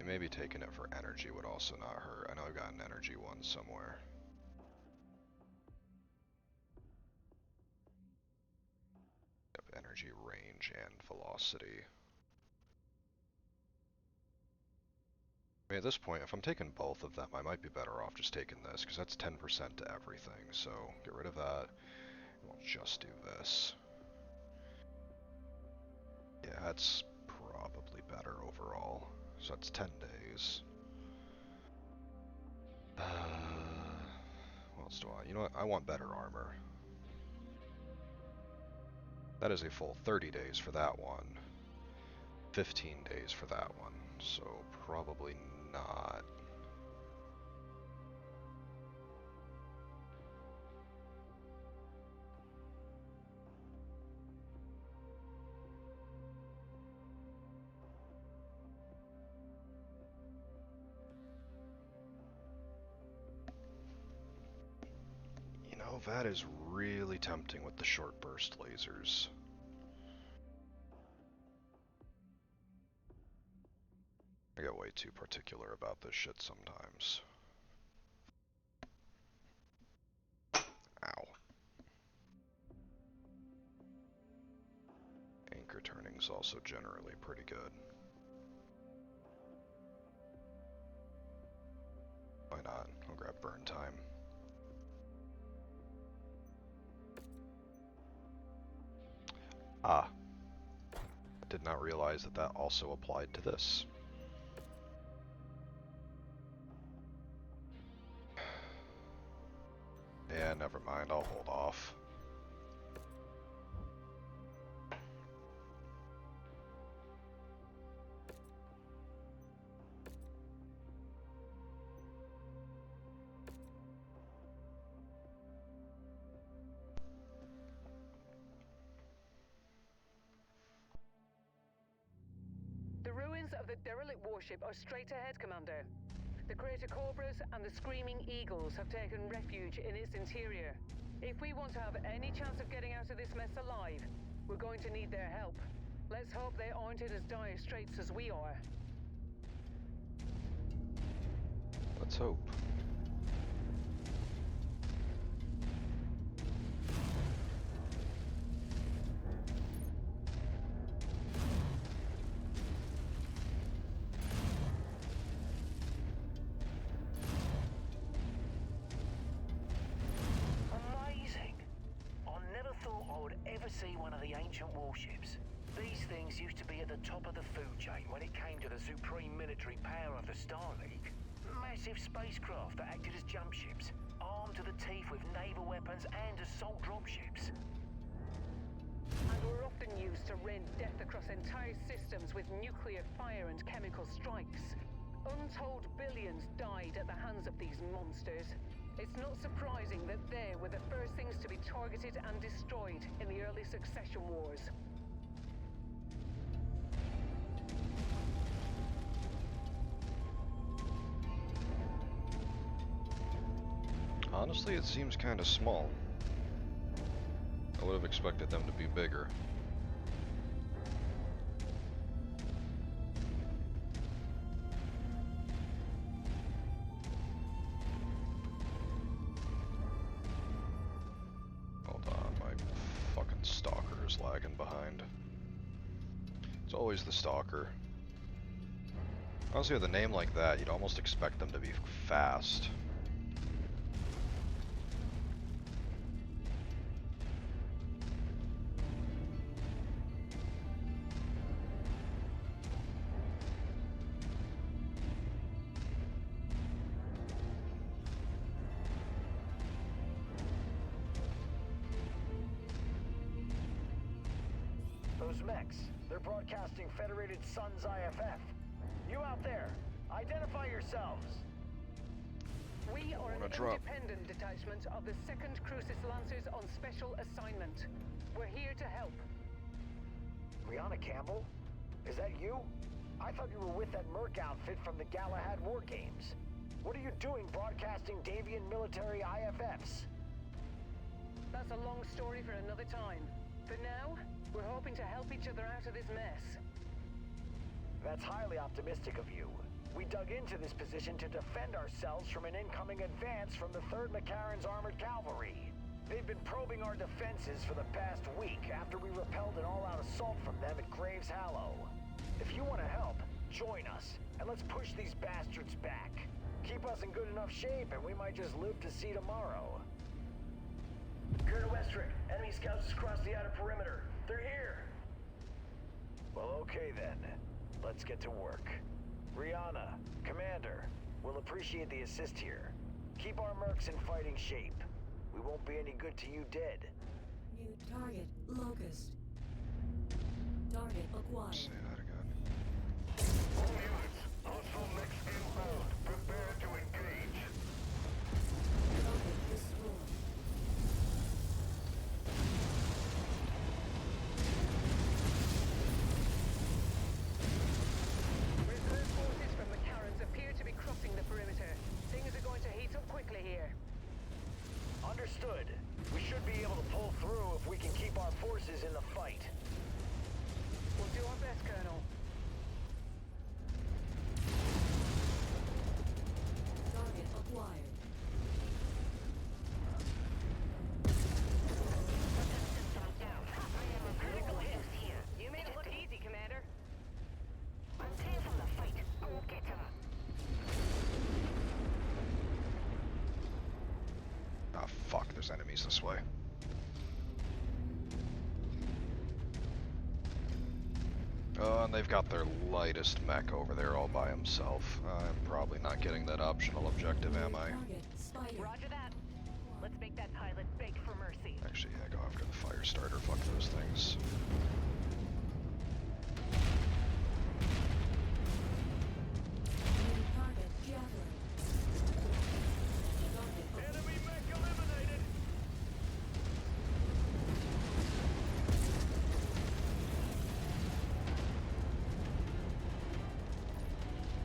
Maybe taking it for energy would also not hurt. I know I've got an energy one somewhere. Yep, energy, range, and velocity. I mean, at this point, if I'm taking both of them, I might be better off just taking this, because that's 10% to everything. So, get rid of that. We'll just do this. Yeah, that's probably better overall. So that's 10 days. What else do I want? You know what? I want better armor. That is a full 30 days for that one. 15 days for that one. So probably not. You know, that is really tempting with the short burst lasers. I get way too particular about this shit sometimes. Ow. Anchor turning's also generally pretty good. Why not? I'll grab burn time. Ah. I did not realize that that also applied to this. Yeah, never mind, I'll hold off. The ruins of the derelict warship are straight ahead, Commander. The Crater Cobras and the Screaming Eagles have taken refuge in its interior. If we want to have any chance of getting out of this mess alive, we're going to need their help. Let's hope they aren't in as dire straits as we are. Let's hope. Amazing! I never thought I would ever see one of the ancient warships. These things used to be at the top of the food chain when it came to the supreme military power of the Star League. Massive spacecraft that acted as jump ships, armed to the teeth with naval weapons and assault dropships. and were often used to rain death across entire systems with nuclear fire and chemical strikes. Untold billions died at the hands of these monsters. It's not surprising that they were the first things to be targeted and destroyed in the early succession wars. Honestly, it seems kind of small. I would have expected them to be bigger. Hold on, my fucking stalker is lagging behind. It's always the stalker. Honestly, with a name like that, you'd almost expect them to be fast. Those mechs, they're broadcasting Federated Suns IFF. You out there, identify yourselves. We are an Wanna drop. independent detachment of the 2nd Crucis Lancers on special assignment. We're here to help. Brianna Campbell? Is that you? I thought you were with that Merc outfit from the Galahad War Games. What are you doing broadcasting Davian military IFFs? That's a long story for another time. For now, we're hoping to help each other out of this mess. That's highly optimistic of you. We dug into this position to defend ourselves from an incoming advance from the 3rd McCarran's Armored Cavalry. They've been probing our defenses for the past week after we repelled an all-out assault from them at Graves Hallow. If you want to help, join us, and let's push these bastards back. Keep us in good enough shape, and we might just live to see tomorrow. Colonel Westrick, enemy scouts just crossed the outer perimeter. They're here! Well, okay then. Let's get to work. Rihanna, Commander, we'll appreciate the assist here. Keep our mercs in fighting shape. We won't be any good to you dead. New target, Locust. Target acquired. Say that again. All units, hostile mix inbound. Prepare to engage. Target destroyed. Reserve forces from McCarran's appear to be crossing the perimeter. Things are going to heat up quickly here. Understood. We should be able to pull through if we can keep our forces in the fight. We'll do our best, Colonel. Target acquired. System down. I am a critical hit here. You made it look easy, Commander. I'm clear from the fight. Go get him. Ah, fuck, there's enemies this way. And they've got their lightest mech over there all by himself. I'm probably not getting that optional objective, am I? Target Spider. Roger that. Let's make that pilot beg for mercy. Actually, yeah, go after the fire starter. Fuck those things. New target Javelin. Target Enemy mech eliminated!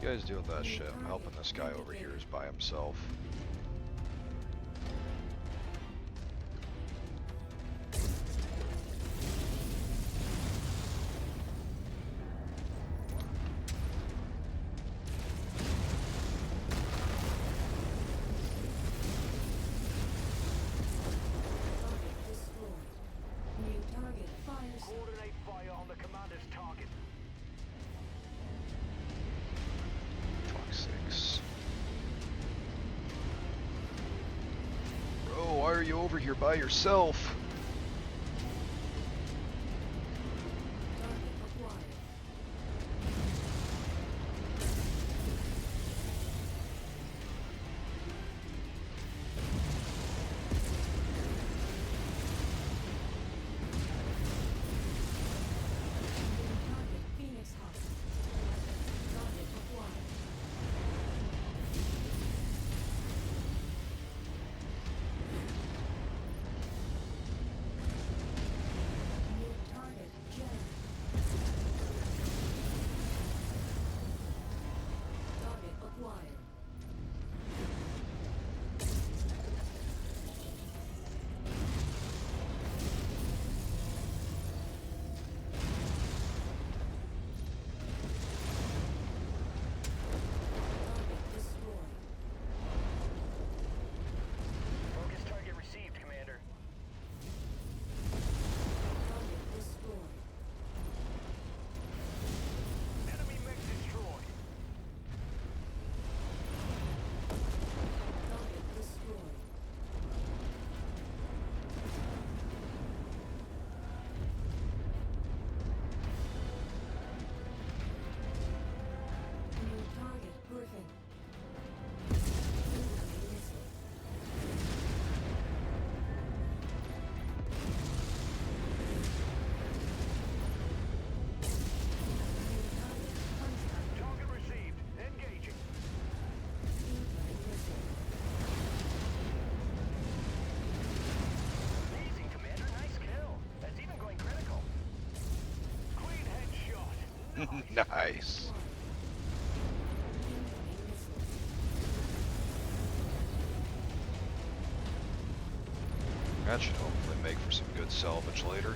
You guys deal with that shit. I'm helping this guy over here who's by himself. target destroyed. New target fire. Coordinate fire on the commander's target. Fuck's sakes. Bro, why are you over here by yourself? Target acquired. Nice. Incoming missile. That should hopefully make for some good salvage later.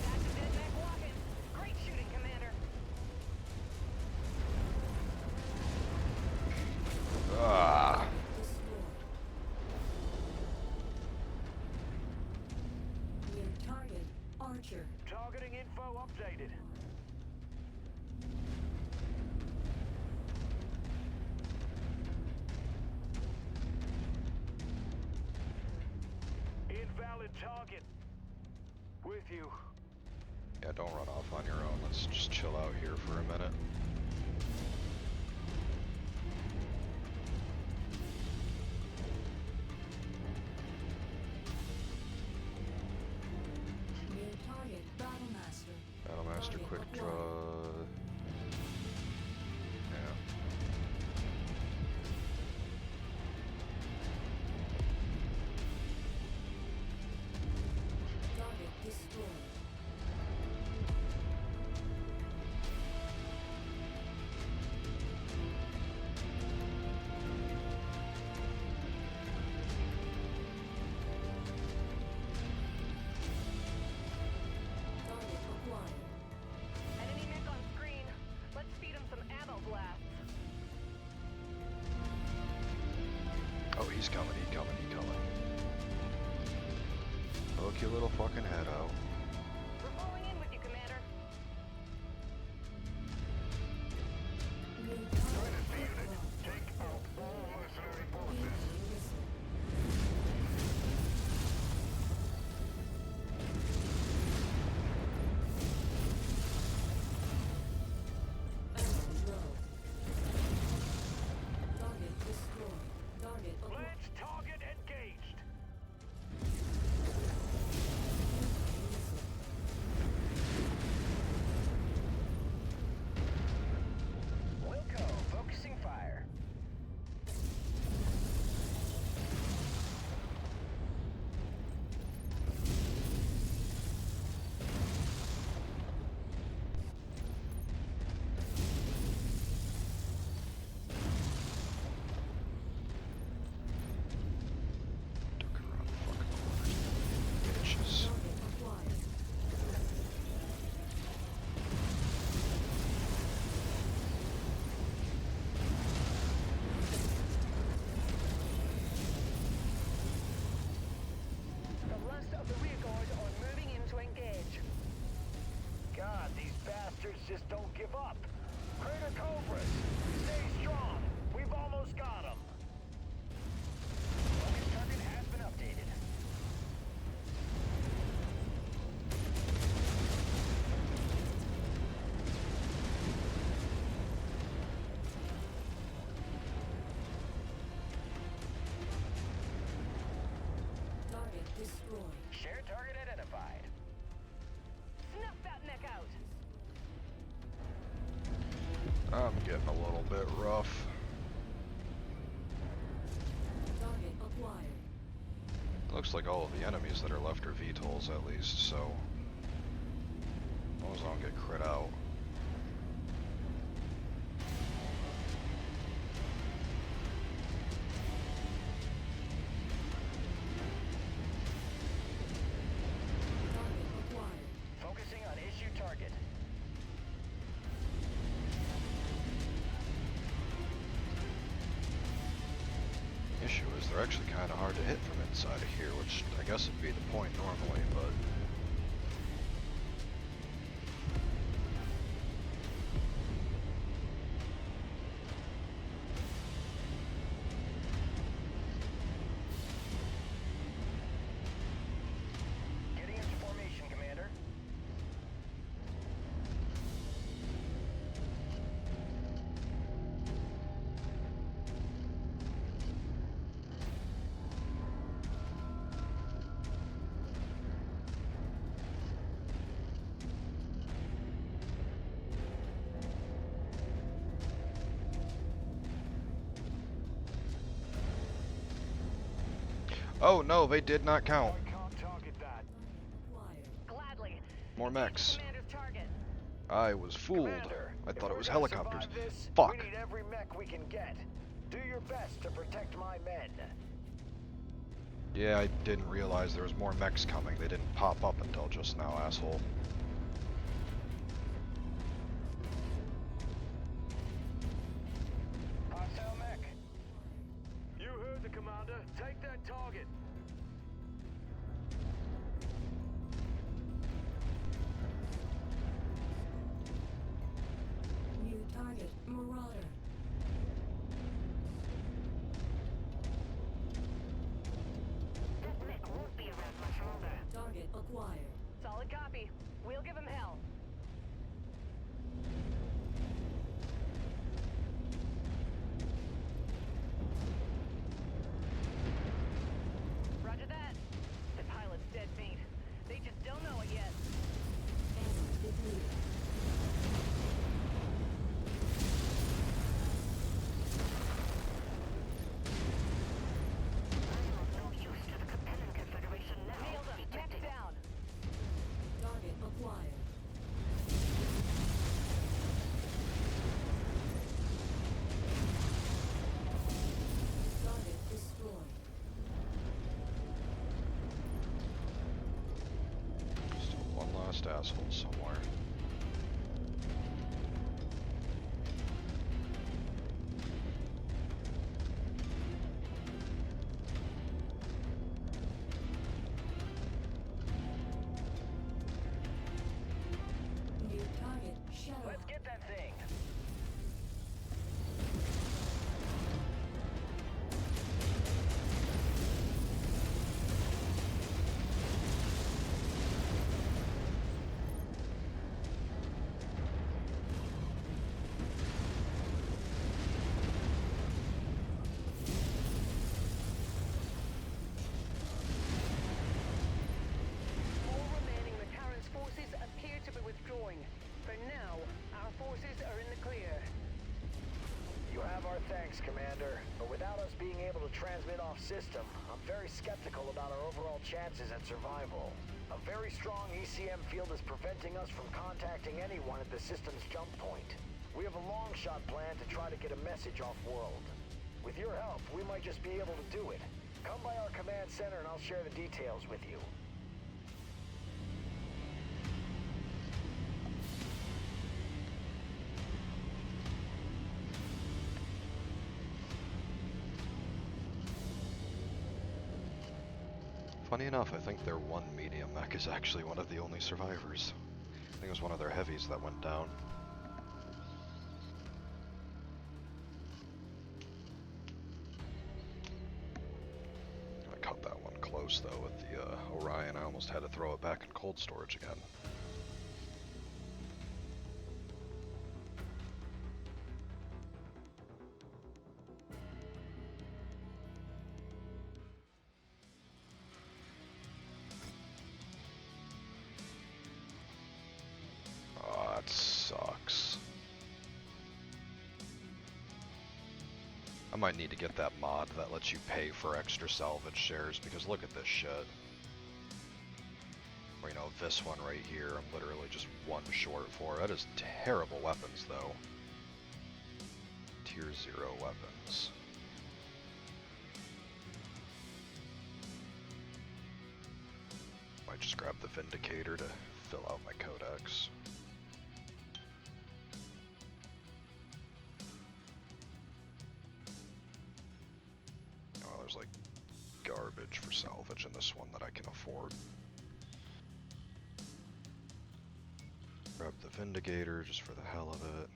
Back to dead back walking. Great shooting, Commander. Ah. Destroyed. New target, Archer. Targeting info updated. Invalid target. With you. Yeah, don't run off on your own. Let's just chill out here for a minute. New target, Battlemaster. Battlemaster, Target quick acquired. draw. Yeah. Target destroyed. Target acquired. Enemy mech on screen. Let's feed him some ammo blasts. Oh, he's coming, he's coming, he's coming. Poke your little fucking head out. We're falling in with you, Commander. New target Dynasty unit, acquired. take out all mercenary forces. Incoming missile. Ammo low. Target destroyed. Target acquired. Let's target engaged. Incoming missile. Wilco, focusing fire. Ducking around the fucking corners. Bitches. Target acquired. The last of the rear guard are moving in to engage. God, these bastards just don't give up. Crater Cobras, stay strong. We've almost got them. Focus target has been updated. Target destroyed. Shared target identified. Snuff that mech out. I'm getting a little bit rough. Target acquired. Looks like all of the enemies that are left are VTOLs at least, so as long as I don't get crit out. Target acquired. Focusing on issue target. Issue is they're actually kind of hard to hit from inside of here, which I guess would be the point normally, but Getting into formation, Commander. oh no, they did not count. I can't target that. Acquired. Gladly. More Engage mechs. commander's target. I was fooled. Commander, I if thought it we're was gonna helicopters. survive this, Fuck. we need every mech we can get. Do your best to protect my men. Yeah, I didn't realize there was more mechs coming. They didn't pop up until just now, asshole. Hostile mech. You heard the commander. Take that target. New target, Marauder. That mech won't be around much longer. Target acquired. Solid copy. We'll give him hell. Roger that. The pilot's dead meat. They just don't know it yet. Enemy depleted. I'm of no use to the Capellan Confederation now. Nailed him. Mech Ejecting. down. Target acquired. Target destroyed. Still one last asshole somewhere. New target, Shadow. Let's get that thing. All remaining Macaron's forces appear to be withdrawing. For now, our forces are in the clear. You have our thanks, Commander. But without us being able to transmit off system, I'm very skeptical about our overall chances at survival. A very strong ECM field is preventing us from contacting anyone at the system's jump point. We have a long shot plan to try to get a message off-world. With your help, we might just be able to do it. Come by our command center and I'll share the details with you. Funny enough, I think their one medium mech is actually one of the only survivors. I think it was one of their heavies that went down. I cut that one close though with the Orion. I almost had to throw it back in cold storage again. Oh, that sucks. I might need to get that mod that lets you pay for extra salvage shares, because look at this shit. Or, you know, this one right here, I'm literally just one short for. That is terrible weapons, though. Tier 0 weapons. Might just grab the Vindicator to fill out my codex. Oh, there's like garbage for salvage in this one that I can afford. Grab the Vindicator just for the hell of it.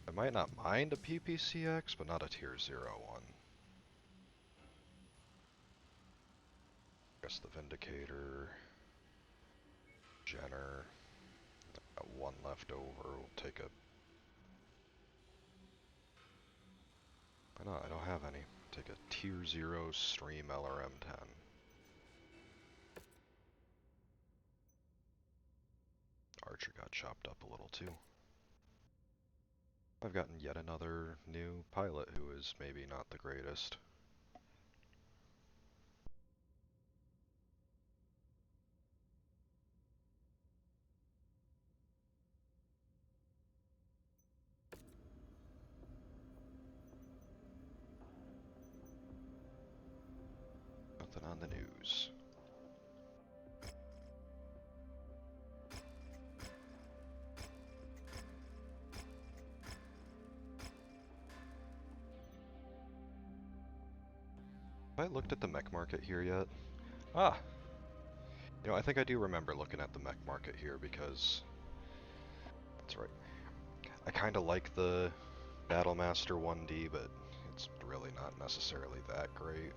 I might not mind a PPCX, but not a tier 0 one. Guess the Vindicator, Jenner, got one left over, we'll take a... I don't have any. Take a tier 0 stream LRM-10. Archer got chopped up a little too. I've gotten yet another new pilot who is maybe not the greatest. I looked at the mech market here yet? Ah! You know, I think I do remember looking at the mech market here because... That's right. I kinda like the Battlemaster 1D, but it's really not necessarily that great.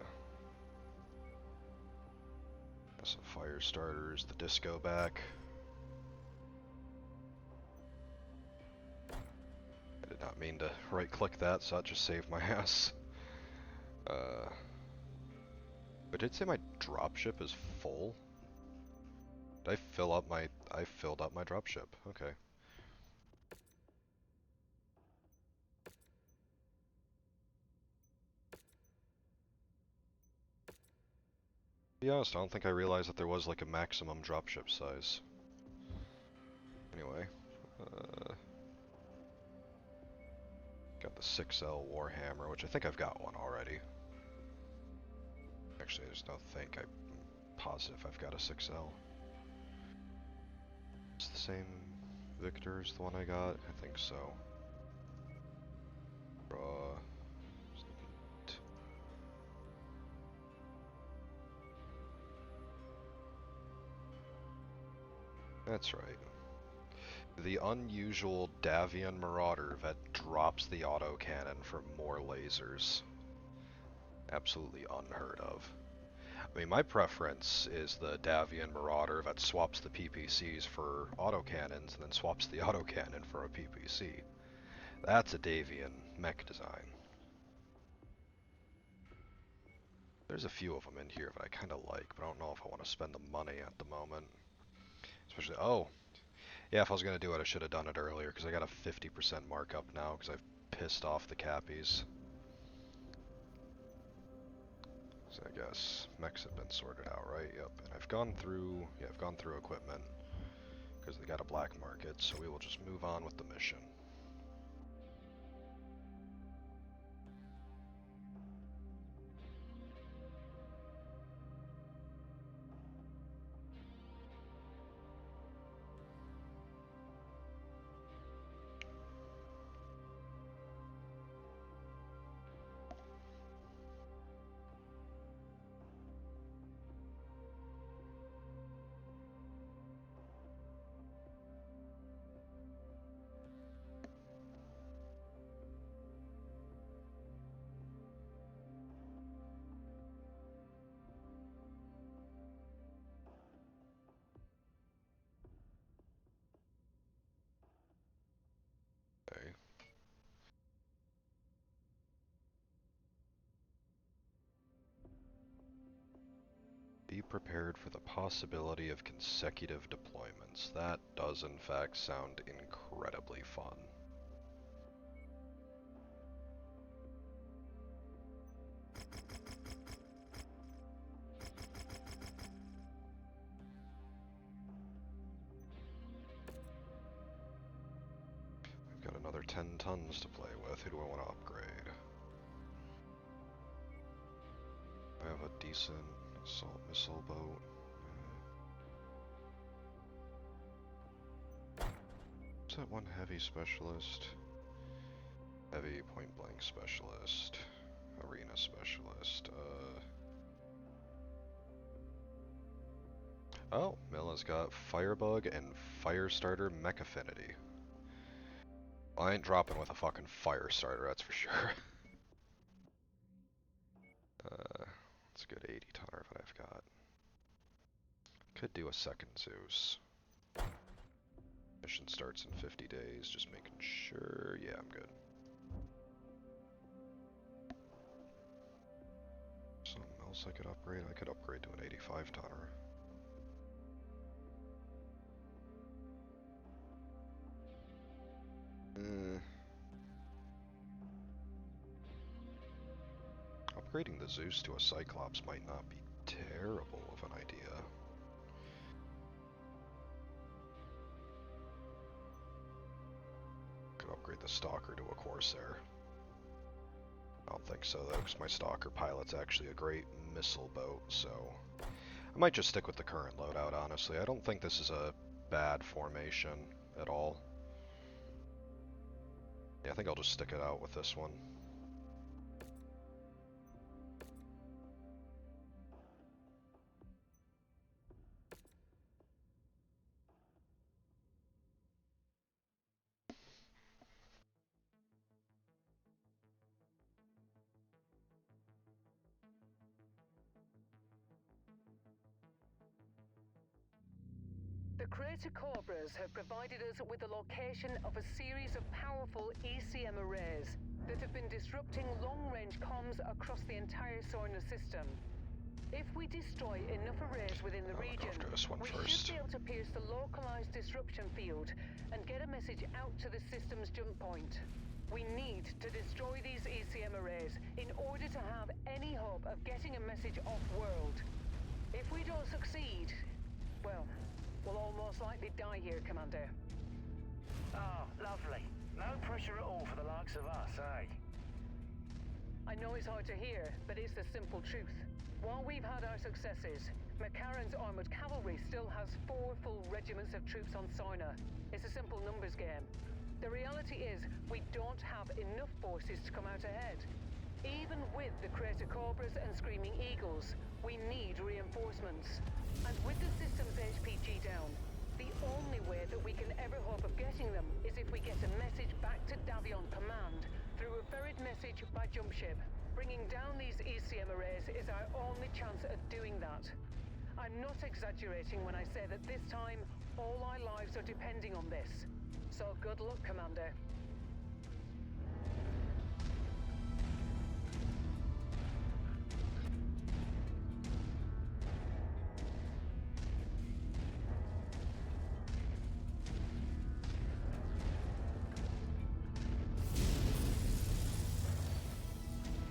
Some fire starters, the disco back. I did not mean to right-click that, so that just saved my ass. But did it say my dropship is full? Did I fill up my... I filled up my dropship. Okay. To be honest, I don't think I realized that there was like a maximum dropship size. Anyway, got the 6L Warhammer, which I think I've got one already. Actually, there's no think. I'm positive I've got a 6L. It's the same Victor as the one I got? I think so. That's right. The unusual Davian Marauder that drops the autocannon for more lasers. Absolutely unheard of. I mean, my preference is the Davian Marauder that swaps the PPCs for autocannons and then swaps the autocannon for a PPC. That's a Davian mech design. There's a few of them in here that I kind of like, but I don't know if I want to spend the money at the moment. Especially, oh, yeah, if I was going to do it, I should have done it earlier, because I got a 50% markup now, because I've pissed off the cappies. So I guess mechs have been sorted out, right? Yep, and I've gone through, yeah, I've gone through equipment, because they got a black market, so we will just move on with the mission. Okay. Be prepared for the possibility of consecutive deployments. That does in fact sound incredibly fun. We've got another 10 tons to play with. Who do I want to upgrade? I have a decent assault missile boat. What's that one heavy specialist? Heavy point blank specialist. Arena specialist. Oh, Milla's got Firebug and Firestarter Mech Affinity. I ain't dropping with a fucking Firestarter, that's for sure. It's a good 80 tonner that I've got. Could do a second Zeus. Mission starts in 50 days, just making sure. Yeah, I'm good. Something else I could upgrade? I could upgrade to an 85 tonner. Upgrading the Zeus to a Cyclops might not be terrible of an idea. Could upgrade the Stalker to a Corsair. I don't think so though, because my Stalker pilot's actually a great missile boat, so... I might just stick with the current loadout, honestly. I don't think this is a bad formation at all. Yeah, I think I'll just stick it out with this one. Crater Cobras have provided us with the location of a series of powerful ECM arrays that have been disrupting long-range comms across the entire Sorna system. If we destroy enough arrays within the I'll go region, after this one we first. should be able to pierce the localized disruption field and get a message out to the system's jump point. We need to destroy these ECM arrays in order to have any hope of getting a message off-world. If we don't succeed, well, we'll all most likely die here, Commander. Oh, lovely. No pressure at all for the likes of us, eh? I know it's hard to hear, but it's the simple truth. While we've had our successes, McCarran's armored cavalry still has 4 full regiments of troops on Sorna. It's a simple numbers game. The reality is, we don't have enough forces to come out ahead. Even with the Crater Cobras and Screaming Eagles, we need reinforcements. And with the system's HPG down, the only way that we can ever hope of getting them is if we get a message back to Davion Command through a ferried message by jump ship. Bringing down these ECM arrays is our only chance at doing that. I'm not exaggerating when I say that this time, all our lives are depending on this. So good luck, Commander.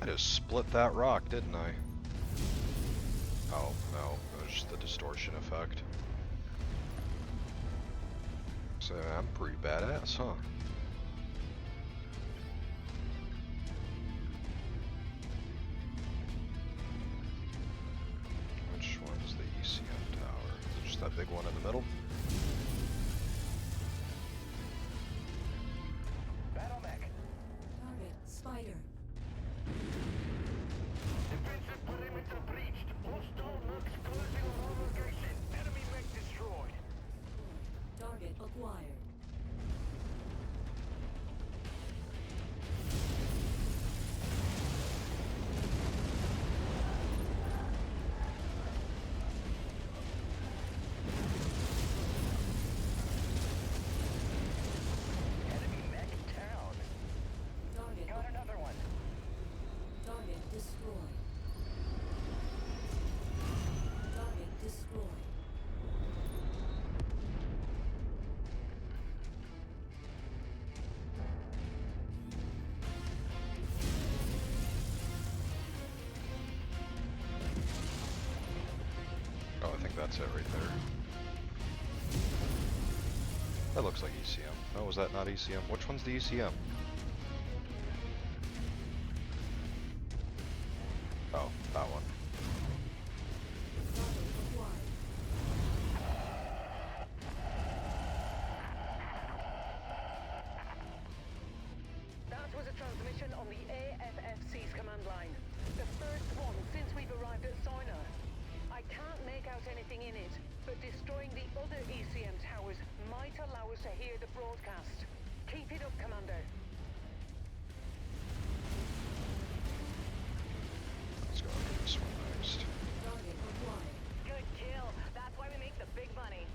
I just split that rock, didn't I? Oh, no, it was just the distortion effect. So I'm pretty badass, huh? Which one's the ECM tower? Is it just that big one in the middle? Battle mech. Target Spider. Defensive perimeter breached. Hostile mechs closing on our location. Enemy mech destroyed. Target acquired. Enemy mech down. Target Got another one. Target destroyed. Target destroyed. Oh, I think that's it right there. That looks like ECM. Oh, was that not ECM? Which one's the ECM? Oh, that one. Target acquired. That was a transmission on the AFFC's command line. The first one since we've arrived at Sorna. I can't make out anything in it, but destroying the other ECM towers might allow us to hear the broadcast. Keep it up, Commander. Let's go after this one next. Target acquired. Good kill. That's why we make the big money.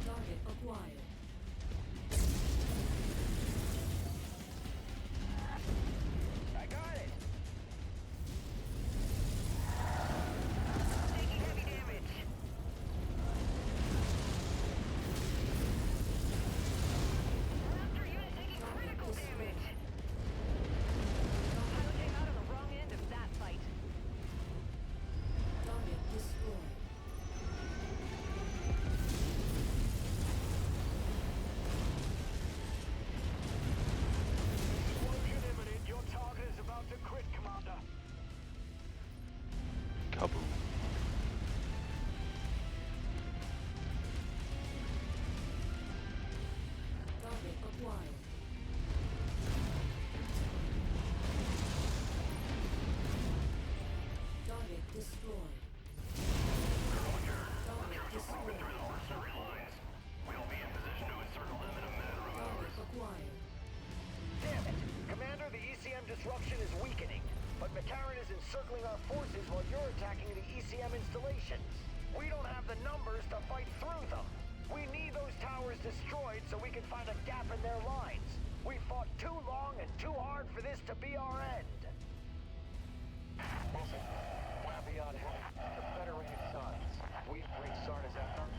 Target acquired. McCarran is encircling our forces while you're attacking the ECM installations. We don't have the numbers to fight through them. We need those towers destroyed so we can find a gap in their lines. We fought too long and too hard for this to be our end. Listen, we're beyond help. The Federated Sons. We've reached Sarna's outcome.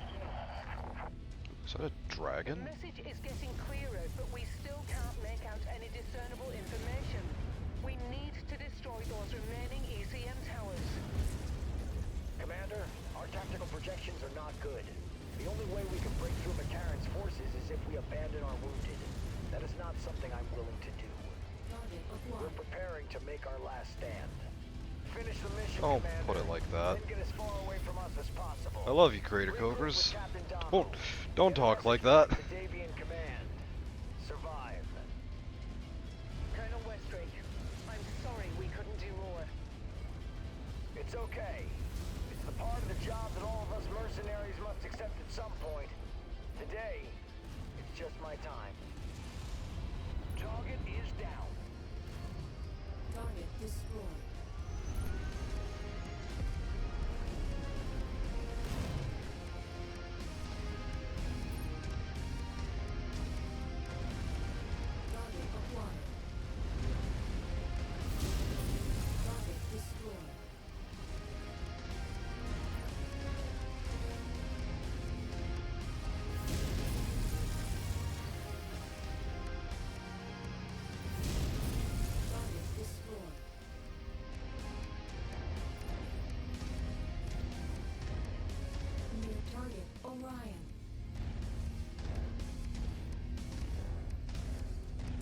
Is that a The dragon? message is getting clearer, but we still can't make out any discernible information. We need to destroy those remaining ECM towers. Commander, our tactical projections are not good. The only way we can break through McCarran's forces is if we abandon our wounded. That is not something I'm willing to do. Target We're acquired. preparing to make our last stand. Finish the mission, Don't Commander. put it like that. Then get as far away from us as possible. I love you, Crater Regroup with Cobras. Captain Donald. Don't Get a talk like message that. back to Davian Command. Survive. Colonel Westry, I'm sorry we couldn't do more. It's okay. It's the part of the job that all of us mercenaries must accept at some point. Today, it's just my time. Target is down. Target destroyed. Target acquired. Target destroyed. Target destroyed. Near target Orion.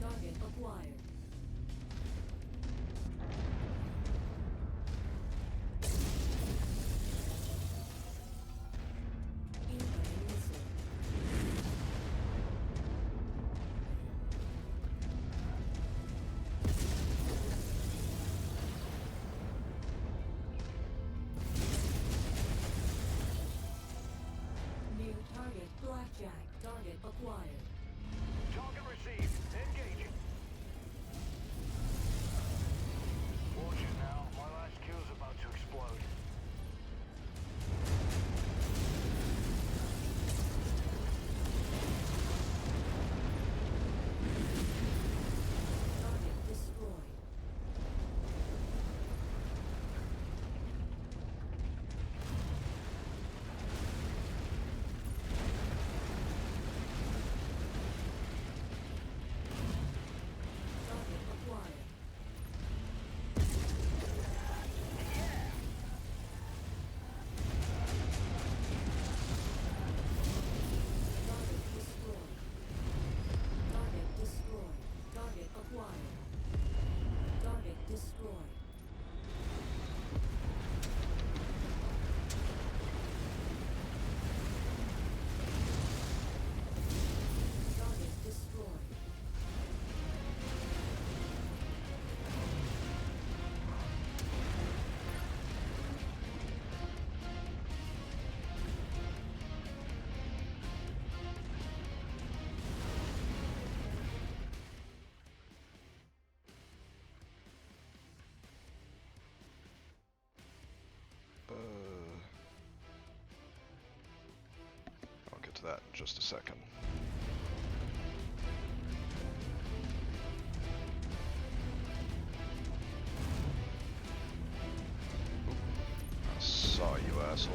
Target acquired. Incoming missile. New target Blackjack. Target acquired. Target received. Engaging. Watch it now. My last kill's about to explode. Target destroyed. Target acquired. Target destroyed. Target destroyed. Target acquired. Target destroyed. Target destroyed. I'll get to that in just a second. I saw you, asshole.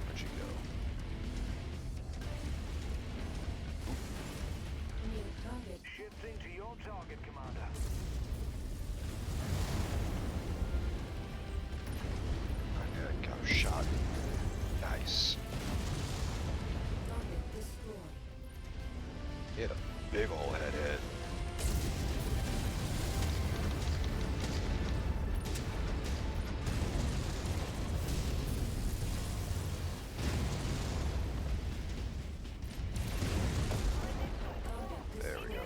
Where'd you go? New target. Shifting to your target, Commander. I got a shot. Nice. Target destroyed. He had a big ol' head hit. Target There we go.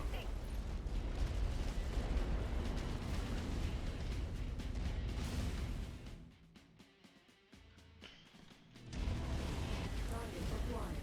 Target acquired.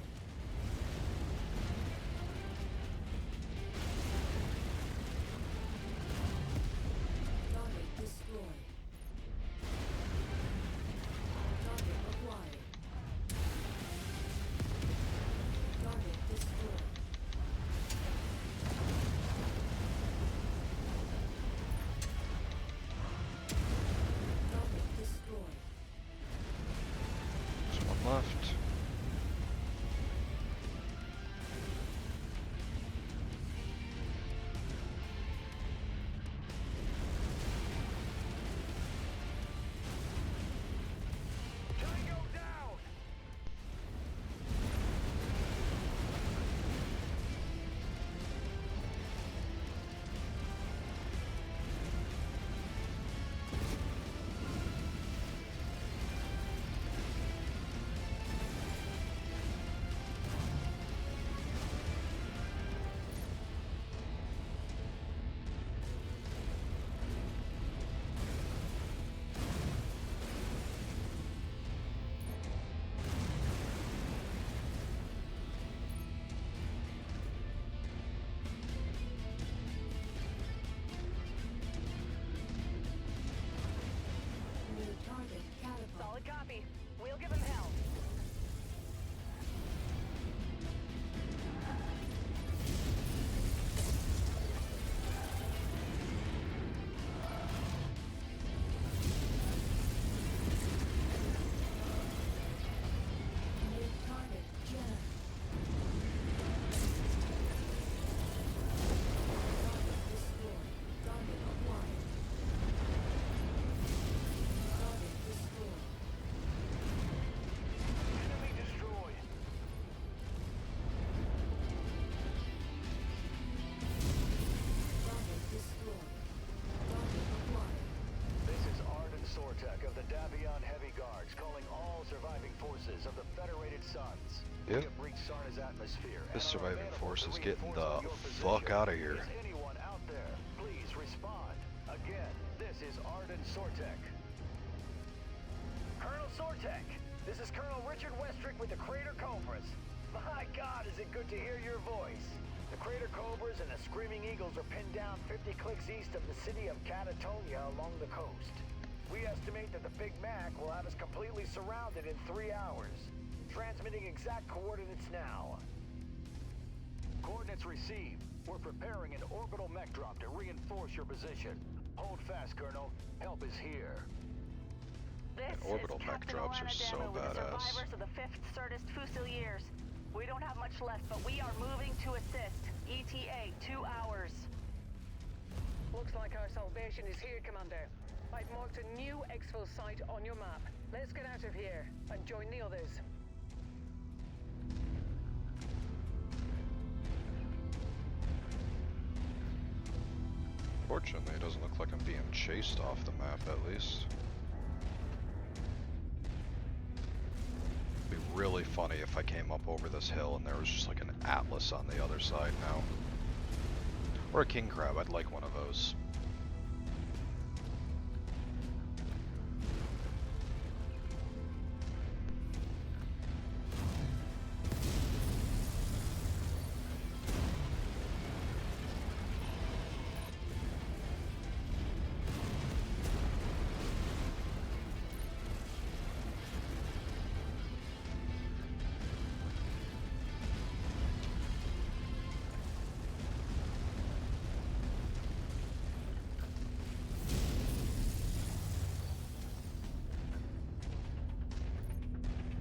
forces of the Federated Suns. Yep. We have breached Sarna's atmosphere. This and are surviving available force to is getting reinforce the your fuck position. out of here. Is anyone out there? Please respond. Again, this is Arden Sortek. Colonel Sortek, this is Colonel Richard Westrick with the Crater Cobras. My God, is it good to hear your voice. The Crater Cobras and the Screaming Eagles are pinned down 50 clicks east of the city of Catatonia along the coast. We estimate that the Big Mac will have us completely surrounded in 3 hours. Transmitting exact coordinates now. Coordinates received. We're preparing an orbital mech drop to reinforce your position. Hold fast, Colonel. Help is here. This orbital is mech Captain drops are Alana so Damu with the badass. survivors of the 5th Certus Fusiliers. We don't have much left, but we are moving to assist. ETA, 2 hours. Looks like our salvation is here, Commander. I've marked a new exfil site on your map. Let's get out of here and join the others. Fortunately, it doesn't look like I'm being chased off the map, at least. It'd be really funny if I came up over this hill and there was just like an atlas on the other side now. Or a king crab, I'd like one of those.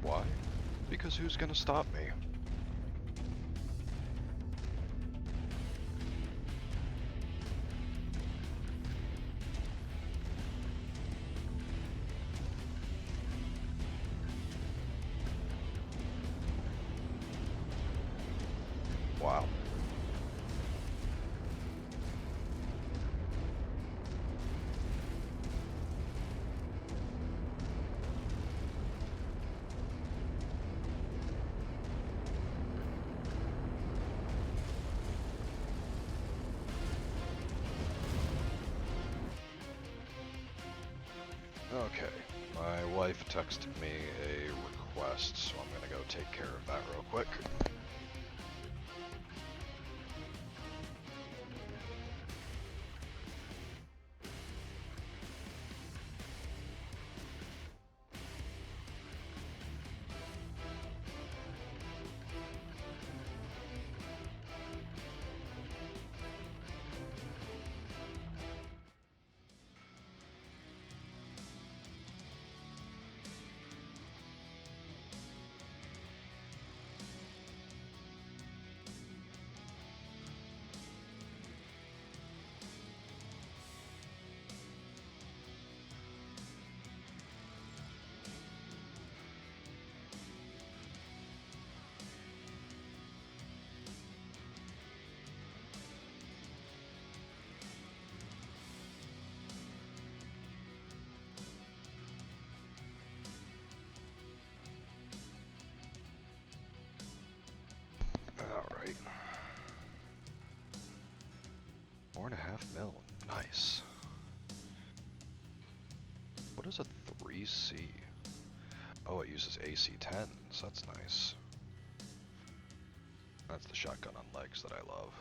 Why? Because who's gonna stop me? Wow. Okay, my wife texted me a request, so I'm gonna go take care of that real quick. Alright. 4.5 mil. Nice. What is a 3C? Oh, it uses AC-10s. That's nice. That's the shotgun on legs that I love.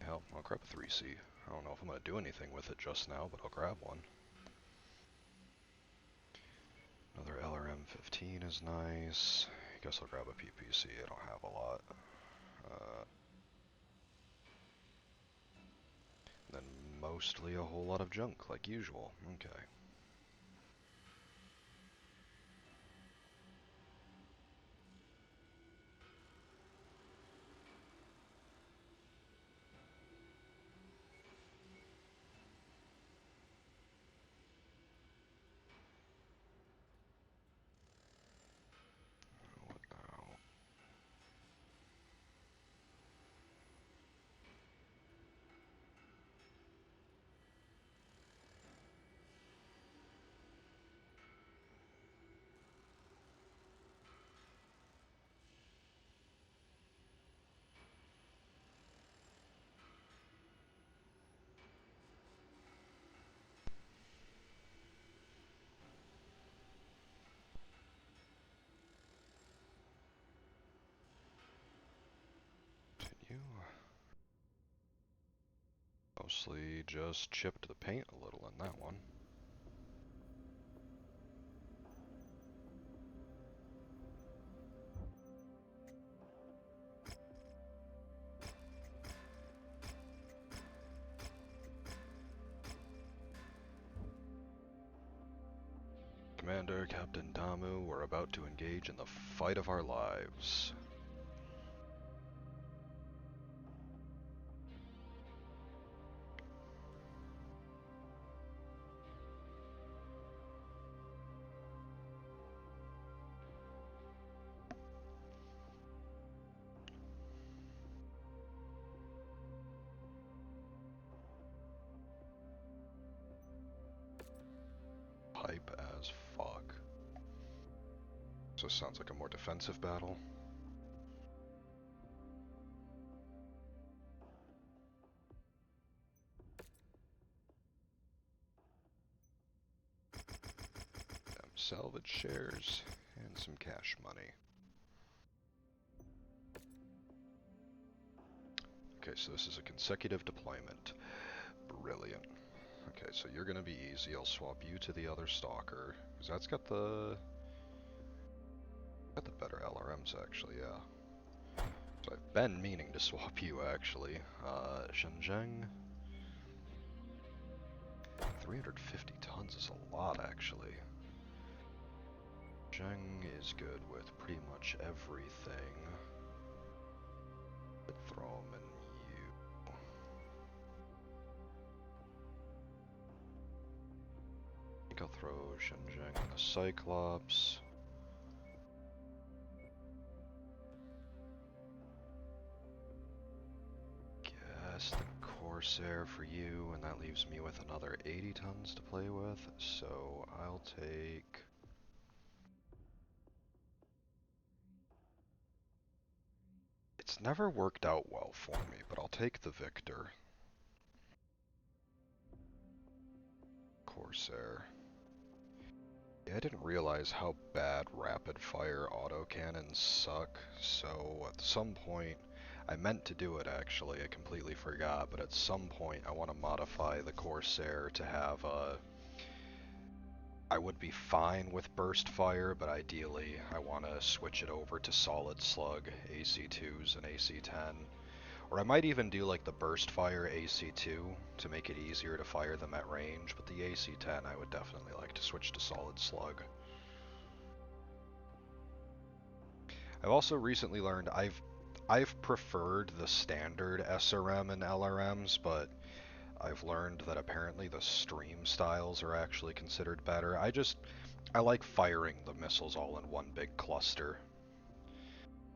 Hell, I'll grab a 3C. I don't know if I'm going to do anything with it just now, but I'll grab one. Another LRM-15 is nice. I guess I'll grab a PPC. I don't have a lot. Then mostly a whole lot of junk, like usual. Okay. What now? Mostly just chipped the paint a little in that one. Commander, Captain Damu, we're about to engage in the fight of our lives. Hype as fuck. So this sounds like a more defensive battle. Salvage shares and some cash money. Okay, so this is a consecutive deployment. Brilliant. Okay, so you're gonna be easy. I'll swap you to the other stalker, because that's got the better LRMs actually, yeah. So I've been meaning to swap you actually. Shenzhen. 350 tons is a lot actually. Zheng is good with pretty much everything. Throw him in you. I think I'll throw Shenzhen in the Cyclops. Guess the Corsair for you, and that leaves me with another 80 tons to play with, so I'll take... It's never worked out well for me, but I'll take the Victor. Corsair. Yeah, I didn't realize how bad rapid fire autocannons suck, so at some point, I meant to do it actually, I completely forgot, but at some point I want to modify the Corsair to have I would be fine with burst fire, but ideally I want to switch it over to solid slug, AC2s and AC10. Or I might even do like the burst fire AC2 to make it easier to fire them at range, but the AC10 I would definitely like to switch to solid slug. I've also recently learned I've preferred the standard SRM and LRMs, but I've learned that apparently the stream styles are actually considered better. I like firing the missiles all in one big cluster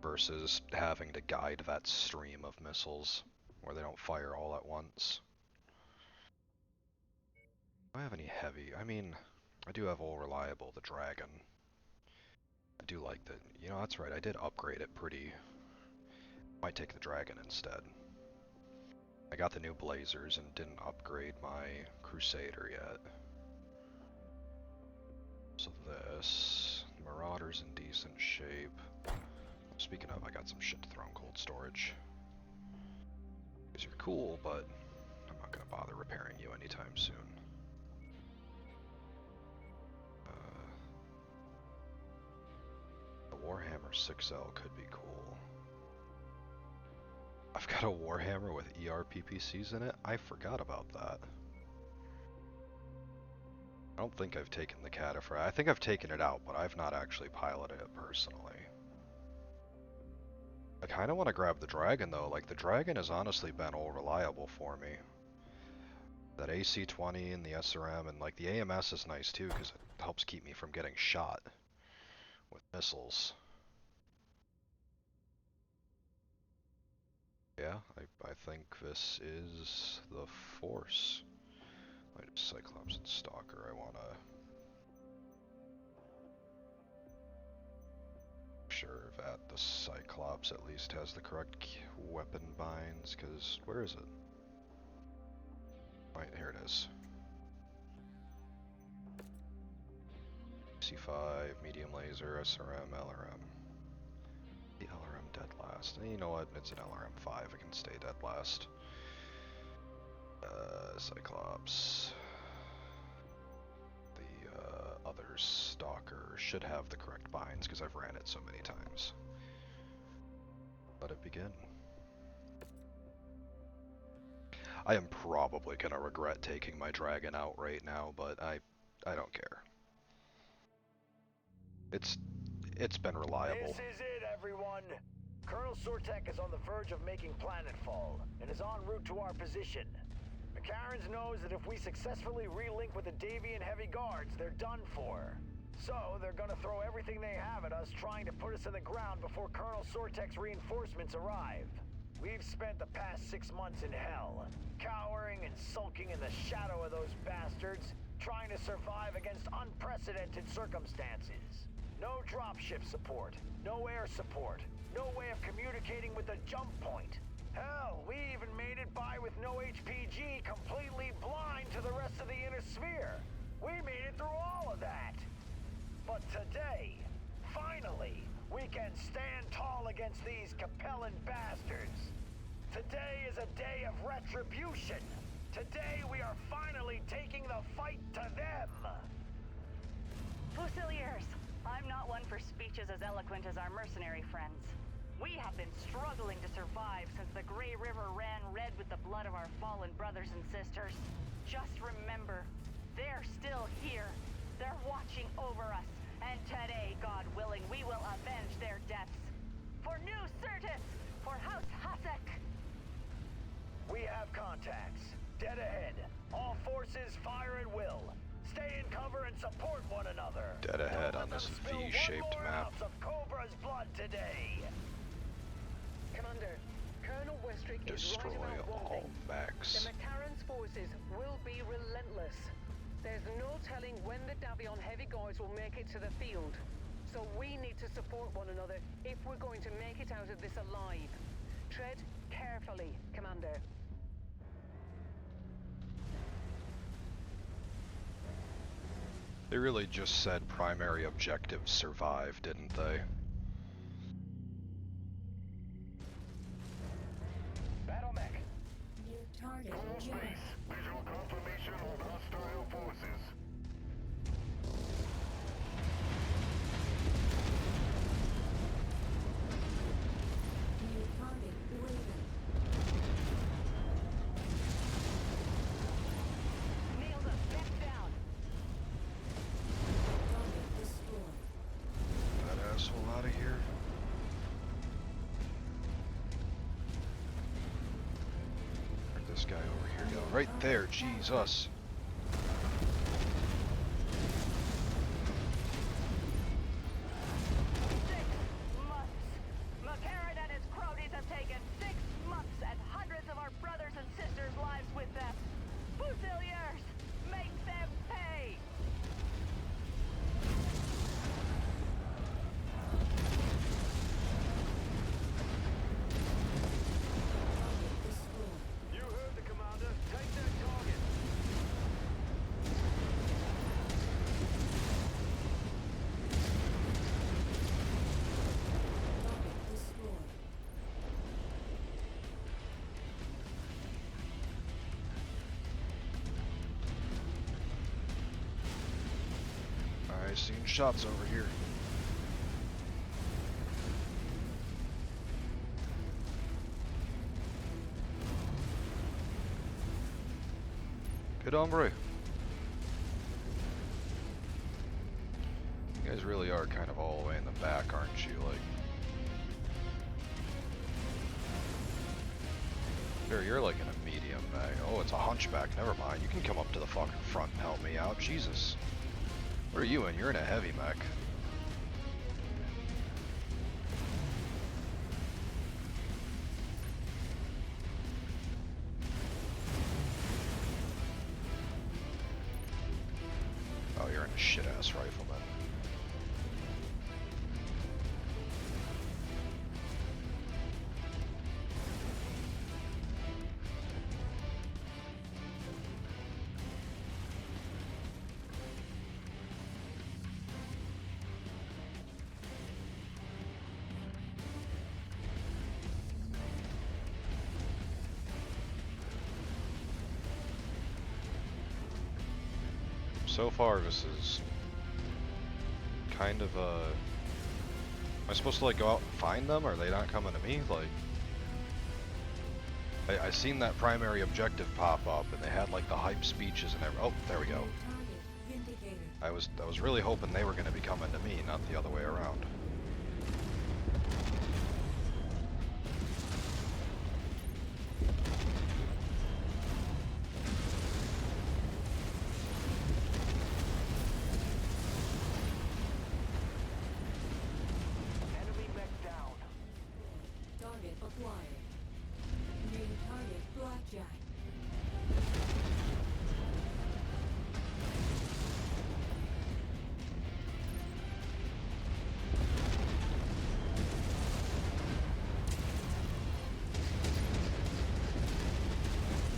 versus having to guide that stream of missiles where they don't fire all at once. Do I have any heavy? I mean, I do have all reliable, the Dragon. I do like the, you know, that's right, I did upgrade it pretty. Might take the Dragon instead. I got the new Blazers and didn't upgrade my Crusader yet. So this, Marauder's in decent shape. Speaking of, I got some shit to throw in cold storage. Because you're cool, but I'm not gonna bother repairing you anytime soon. The Warhammer 6L could be cool. I've got a Warhammer with ERPPCs in it? I forgot about that. I don't think I've taken the Cataphragm. I think I've taken it out, but I've not actually piloted it personally. I kind of want to grab the Dragon though. Like, the Dragon has honestly been all reliable for me. That AC-20 and the SRM and like the AMS is nice too because it helps keep me from getting shot with missiles. Yeah, I think this is the Force. Like Cyclops and Stalker, I wanna make sure that the Cyclops at least has the correct weapon binds, cause where is it? Right, here it is. C5, medium laser, SRM, LRM. The LRM dead last. And you know what? It's an LRM 5. It can stay dead last. Cyclops. The other Stalker should have the correct binds because I've ran it so many times. Let it begin. I am probably gonna regret taking my dragon out right now, but I don't care. It's been reliable. This is it, everyone. Colonel Sortek is on the verge of making planetfall and is en route to our position. McCarran's knows that if we successfully relink with the Davian Heavy Guards, they're done for. So, they're gonna throw everything they have at us trying to put us in the ground before Colonel Sortek's reinforcements arrive. We've spent the past 6 months in hell, cowering and sulking in the shadow of those bastards, trying to survive against unprecedented circumstances. No dropship support, no air support, no way of communicating with the jump point. Hell, we even made it by with no HPG, completely blind to the rest of the inner sphere. We made it through all of that. But today, finally, we can stand tall against these Capellan bastards. Today is a day of retribution. Today we are finally taking the fight to them. Fusiliers, I'm not one for speeches as eloquent as our mercenary friends. We have been struggling to survive since the Grey River ran red with the blood of our fallen brothers and sisters. Just remember, they're still here. They're watching over us. And today, God willing, we will avenge their deaths. For New Certus, for House Hasek. We have contacts. Dead ahead. All forces fire at will. Stay in cover and support one another. Dead ahead Don't on let this them spill V-shaped one more map. ounce of Cobra's blood today. Commander, Colonel Westrick is Destroy right about one all thing. mechs. The McCarran's forces will be relentless. There's no telling when the Davion Heavy Guards will make it to the field. So we need to support one another if we're going to make it out of this alive. Tread carefully, Commander. They really just said primary objective survive, didn't they? Battle mech. New target Call joined. base. Visual confirmation of hostile forces. New target Raven. Nailed us, back down. Target destroyed. That asshole out of here. Where'd this guy over here go? Right there, Jesus. 6 months. McCarran and his cronies have taken 6 months and hundreds of our brothers and sisters' lives with them. Fusiliers, make them pay! Target destroyed. You heard the commander. Take that target. Target destroyed. I seen shots over here. Good hombre. You guys really are kind of all the way in the back, aren't you? Like, Sure, you're like in a medium bag. Oh, it's a hunchback. Never mind. You can come up to the fucking front and help me out. Jesus. What are you in? You're in a heavy mech. Oh, you're in a shit-ass rifleman. So far, this is kind of a... Am I supposed to like go out and find them? Or are they not coming to me? Like, I seen that primary objective pop up, and they had like the hype speeches and everything. Oh, there we go. Target vindicated. I was really hoping they were going to be coming to me, not the other way around. Enemy mech down. Target acquired. Main target Blackjack.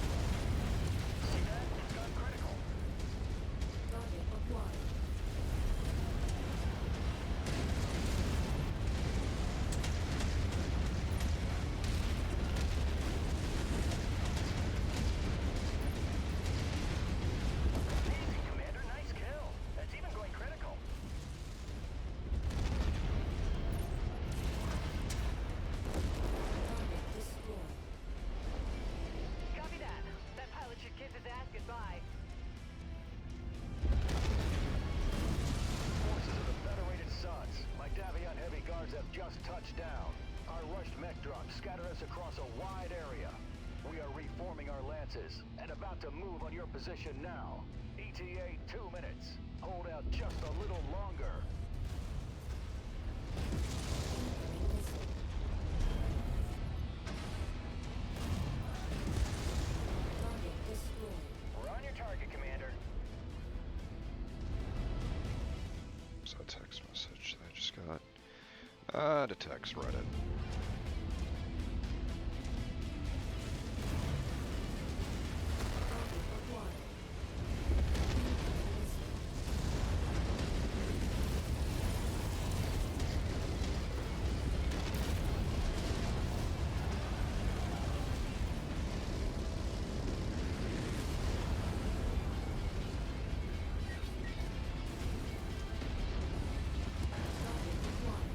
See that? It's gone critical. Target acquired. Easy, Commander. Nice kill. That's even going critical. Target destroyed. Copy that. That pilot should kiss his ass goodbye. Forces of the Federated Suns. My Davion heavy guards have just touched down. Our rushed mech drops scattered us across a wide area. We are reforming our lances and about to move on your position now. ETA 2 minutes. Hold out just a little longer. Incoming missile. Target destroyed. We're on your target, Commander. What's that text message that I just got? To text Reddit. Target acquired. Incoming missile. Target acquired. Target acquired.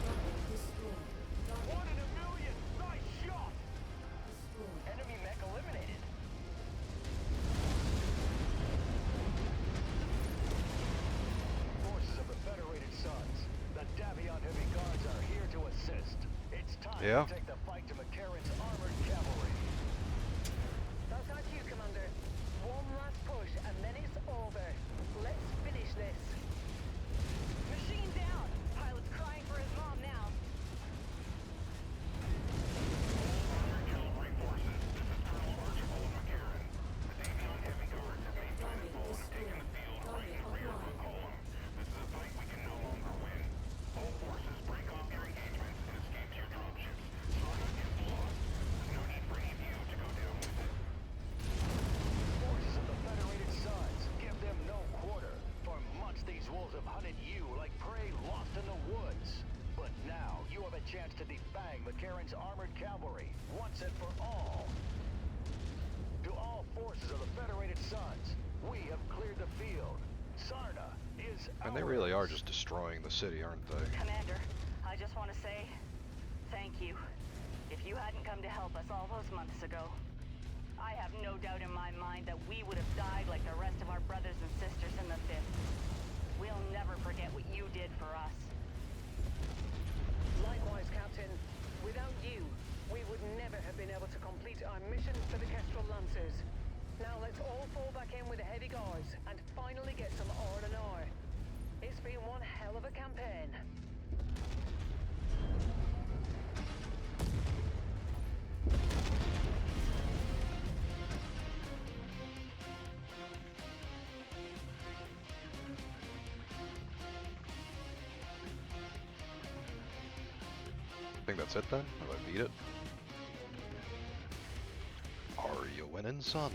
Target destroyed. Target One in a million! Nice shot! destroyed. Enemy mech eliminated. Forces of the Federated Suns. The Davion heavy guards are here to assist. It's time Yeah. to take the fight to McCarran's armored cavalry. That's our cue, Commander. One last push, and then it's over. Let's finish this. Machine down. Pilot's crying for his mom now. Target destroyed. Target acquired. Forces of the Federated Suns, give them no quarter. For months these wolves have hunted you like prey lost in the woods. But now you have a chance to defang McCarran's armored cavalry once and for all. To all forces of the Federated Suns, we have cleared the field. Sarna is And they really are ours. just destroying the city, aren't they? Commander, I just want to say thank you. If you hadn't come to help us all those months ago, I have no doubt in my mind that we would have died like the rest of our brothers and sisters in the Fifth. We'll never forget what you did for us. Likewise, Captain. Without you, we would never have been able to complete our mission for the Kestrel Lancers. Now let's all fall back in with the heavy guards and finally get some R&R. It's been one hell of a campaign. think that's it then? Have I beat it? Are you winning, son?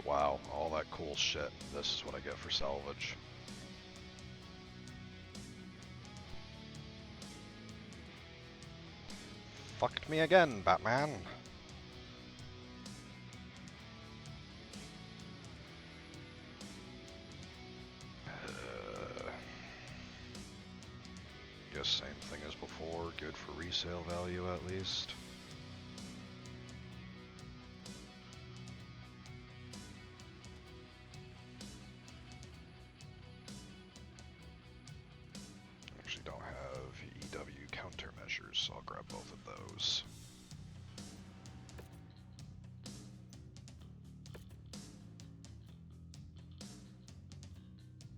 Wow, all that cool shit. This is what I get for salvage. Fucked me again, Batman. Guess same thing as before, good for resale value at least. Actually don't have EW countermeasures, so I'll grab both of those.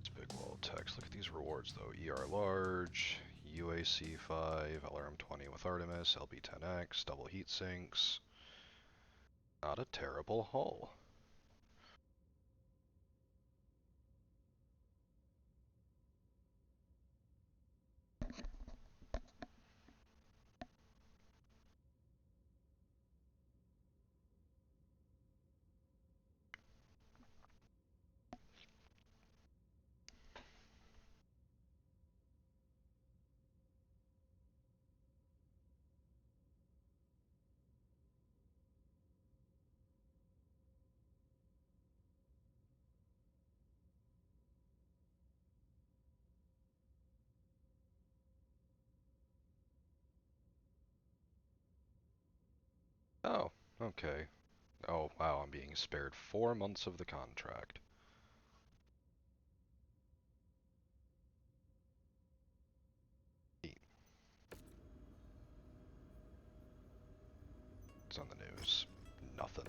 It's big wall text. Look at these rewards though. ER large, UAC 5, LRM 20 with Artemis, LB 10X, double heat sinks. Not a terrible hull. Oh, okay. Oh, wow, I'm being spared 4 months of the contract. Neat. It's on the news. Nothing.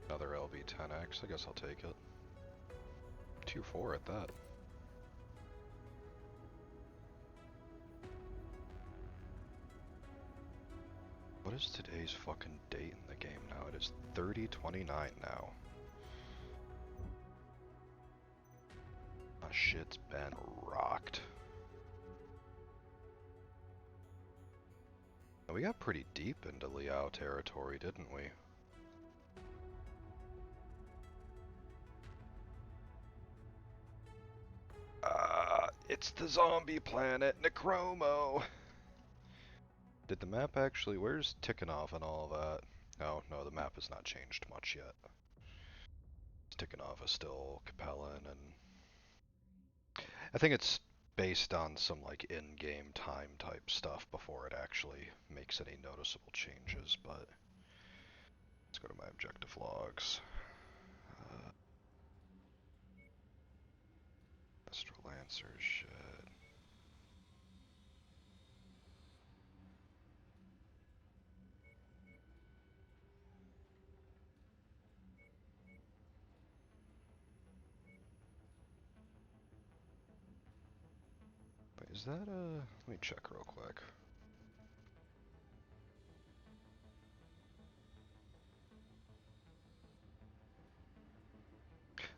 Another LB10X, I guess I'll take it. 2-4 at that. What is today's fucking date in the game now? It is 30/29 now. My shit's been rocked. We got pretty deep into Liao territory, didn't we? It's the zombie planet, Necromo! Did the map actually... Where's Tikhonov and all that? Oh, no, the map has not changed much yet. Tikhonov is still Capellan, and... I think it's based on some, like, in-game time type stuff before it actually makes any noticeable changes, but... Let's go to my objective logs. Kestrel Lancers, shit. Wait, is that let me check real quick.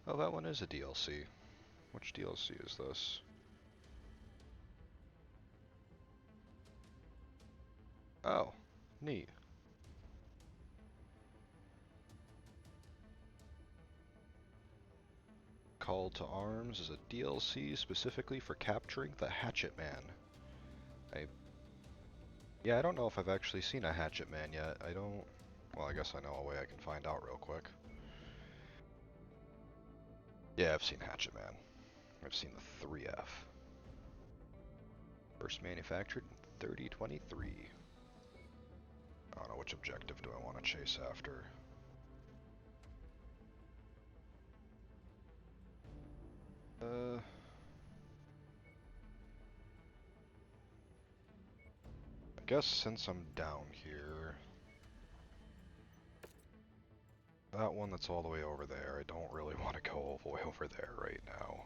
Oh, that one is a DLC. Which DLC is this? Oh, neat. Call to Arms is a DLC specifically for capturing the Hatchet Man. Yeah, I don't know if I've actually seen a Hatchet Man yet. I don't... Well, I guess I know a way I can find out real quick. Yeah, I've seen Hatchet Man. I've seen the 3F. First manufactured in 3023. I don't know, which objective do I want to chase after? I guess since I'm down here, that one that's all the way over there, I don't really want to go all the way over there right now.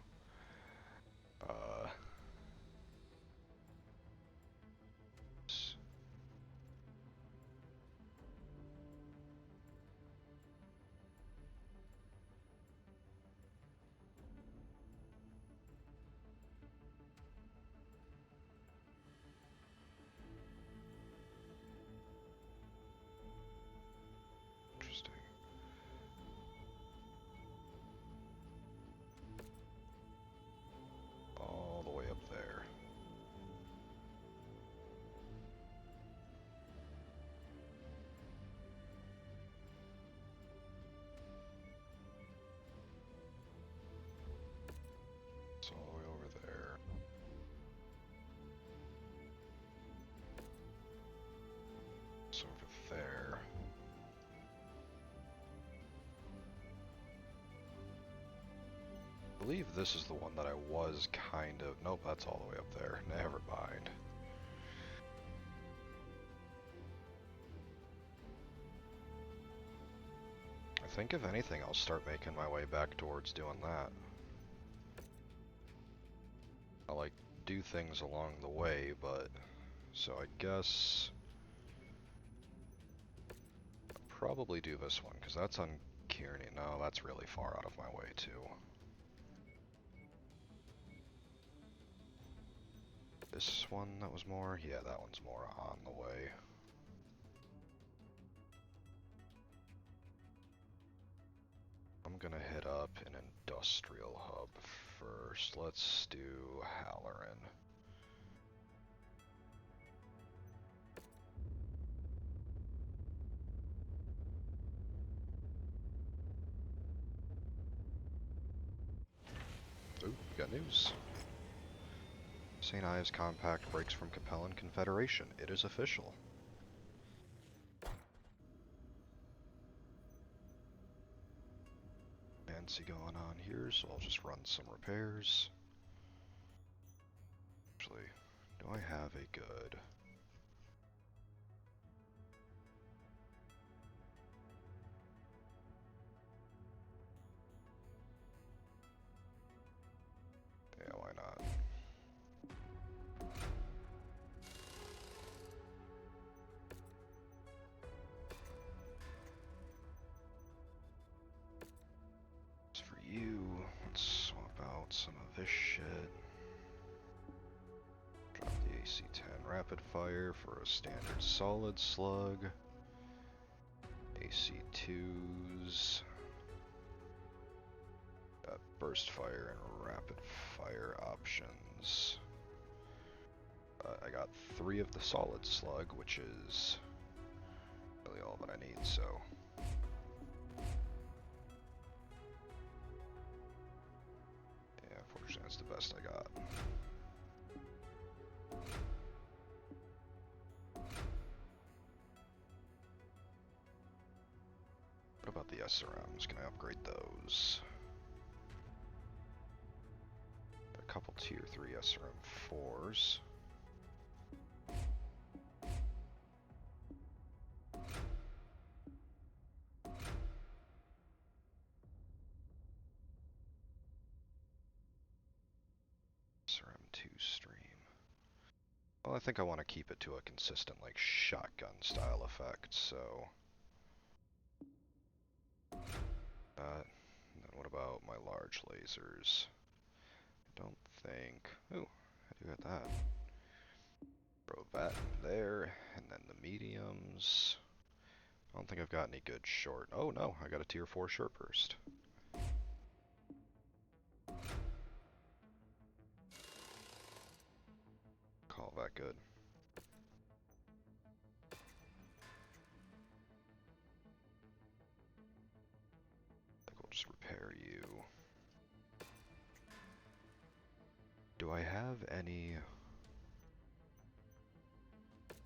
Interesting. All the way up there. It's all the way over there. It's over there. I believe this is the one that I was kind of... Nope, that's all the way up there. Never mind. I think if anything, I'll start making my way back towards doing that. I like do things along the way, but... So I guess... I'll probably do this one, because that's on Kearney. No, that's really far out of my way, too. This one that was more? Yeah, that one's more on the way. I'm gonna hit up an industrial hub first. Let's do Halloran. Ooh, we got news. St. Ives Compact breaks from Capellan Confederation. It is official. Fancy going on here, so I'll just run some repairs. Actually, do I have a good... Yeah, why not? As for you, let's swap out some of this shit. Drop the AC-10 rapid fire for a standard solid slug. AC-2s. Got burst fire and rapid fire options. I got 3 of the solid slug, which is really all that I need, so... Yeah, unfortunately that's the best I got. What about the SRMs? Can I upgrade those? A couple tier 3 SRM 4s. SRM2 stream. Well, I think I want to keep it to a consistent, like, shotgun style effect, so... and then what about my large lasers? I don't think... Ooh, I do got that. Throw that in there, and then the mediums. I don't think I've got any good short... Oh no, I got a tier 4 short burst. Call that good. just repair you. Do I have any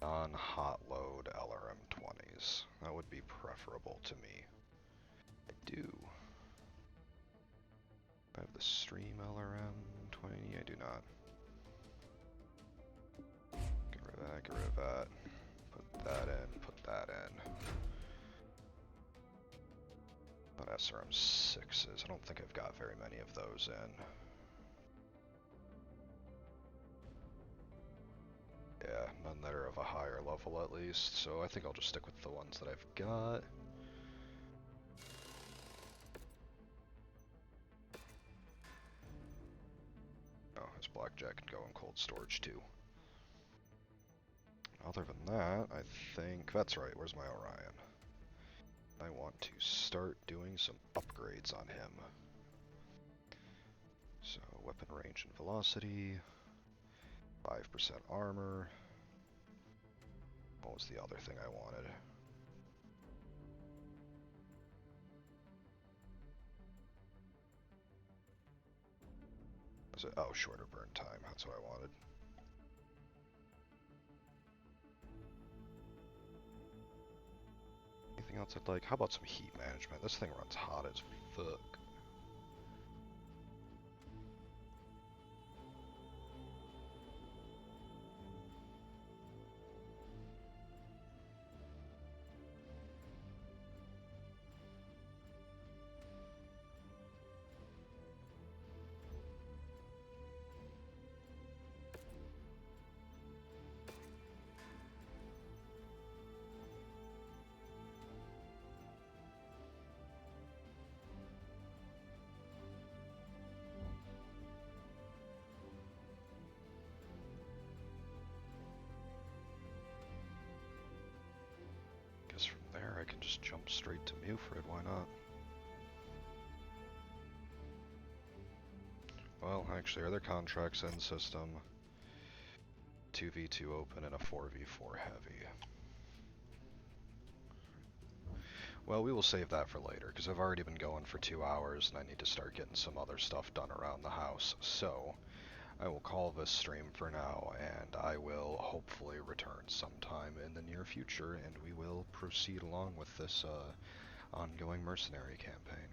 non-hot load LRM-20s? That would be preferable to me. I do. I have the Stream LRM-20. I do not. Get rid of that, get rid of that. Put that in, put that in. But SRM-6s, I don't think I've got very many of those in. Yeah, none that are of a higher level at least, so I think I'll just stick with the ones that I've got. Oh, this Blackjack can go in cold storage too. Other than that, I think... That's right, where's my Orion? I want to start doing some upgrades on him. So, weapon range and velocity, 5% armor. What was the other thing I wanted? Was it? Oh, shorter burn time, that's what I wanted. Anything else I'd like? How about some heat management? This thing runs hot as fuck. Guess from there I can just jump straight to Mufred, why not? Well, actually, are there contracts in system? 2v2 open and a 4v4 heavy. Well, we will save that for later, because I've already been going for 2 hours and I need to start getting some other stuff done around the house. So, I will call this stream for now, and I will hopefully return sometime in the near future, and we will proceed along with this ongoing mercenary campaign.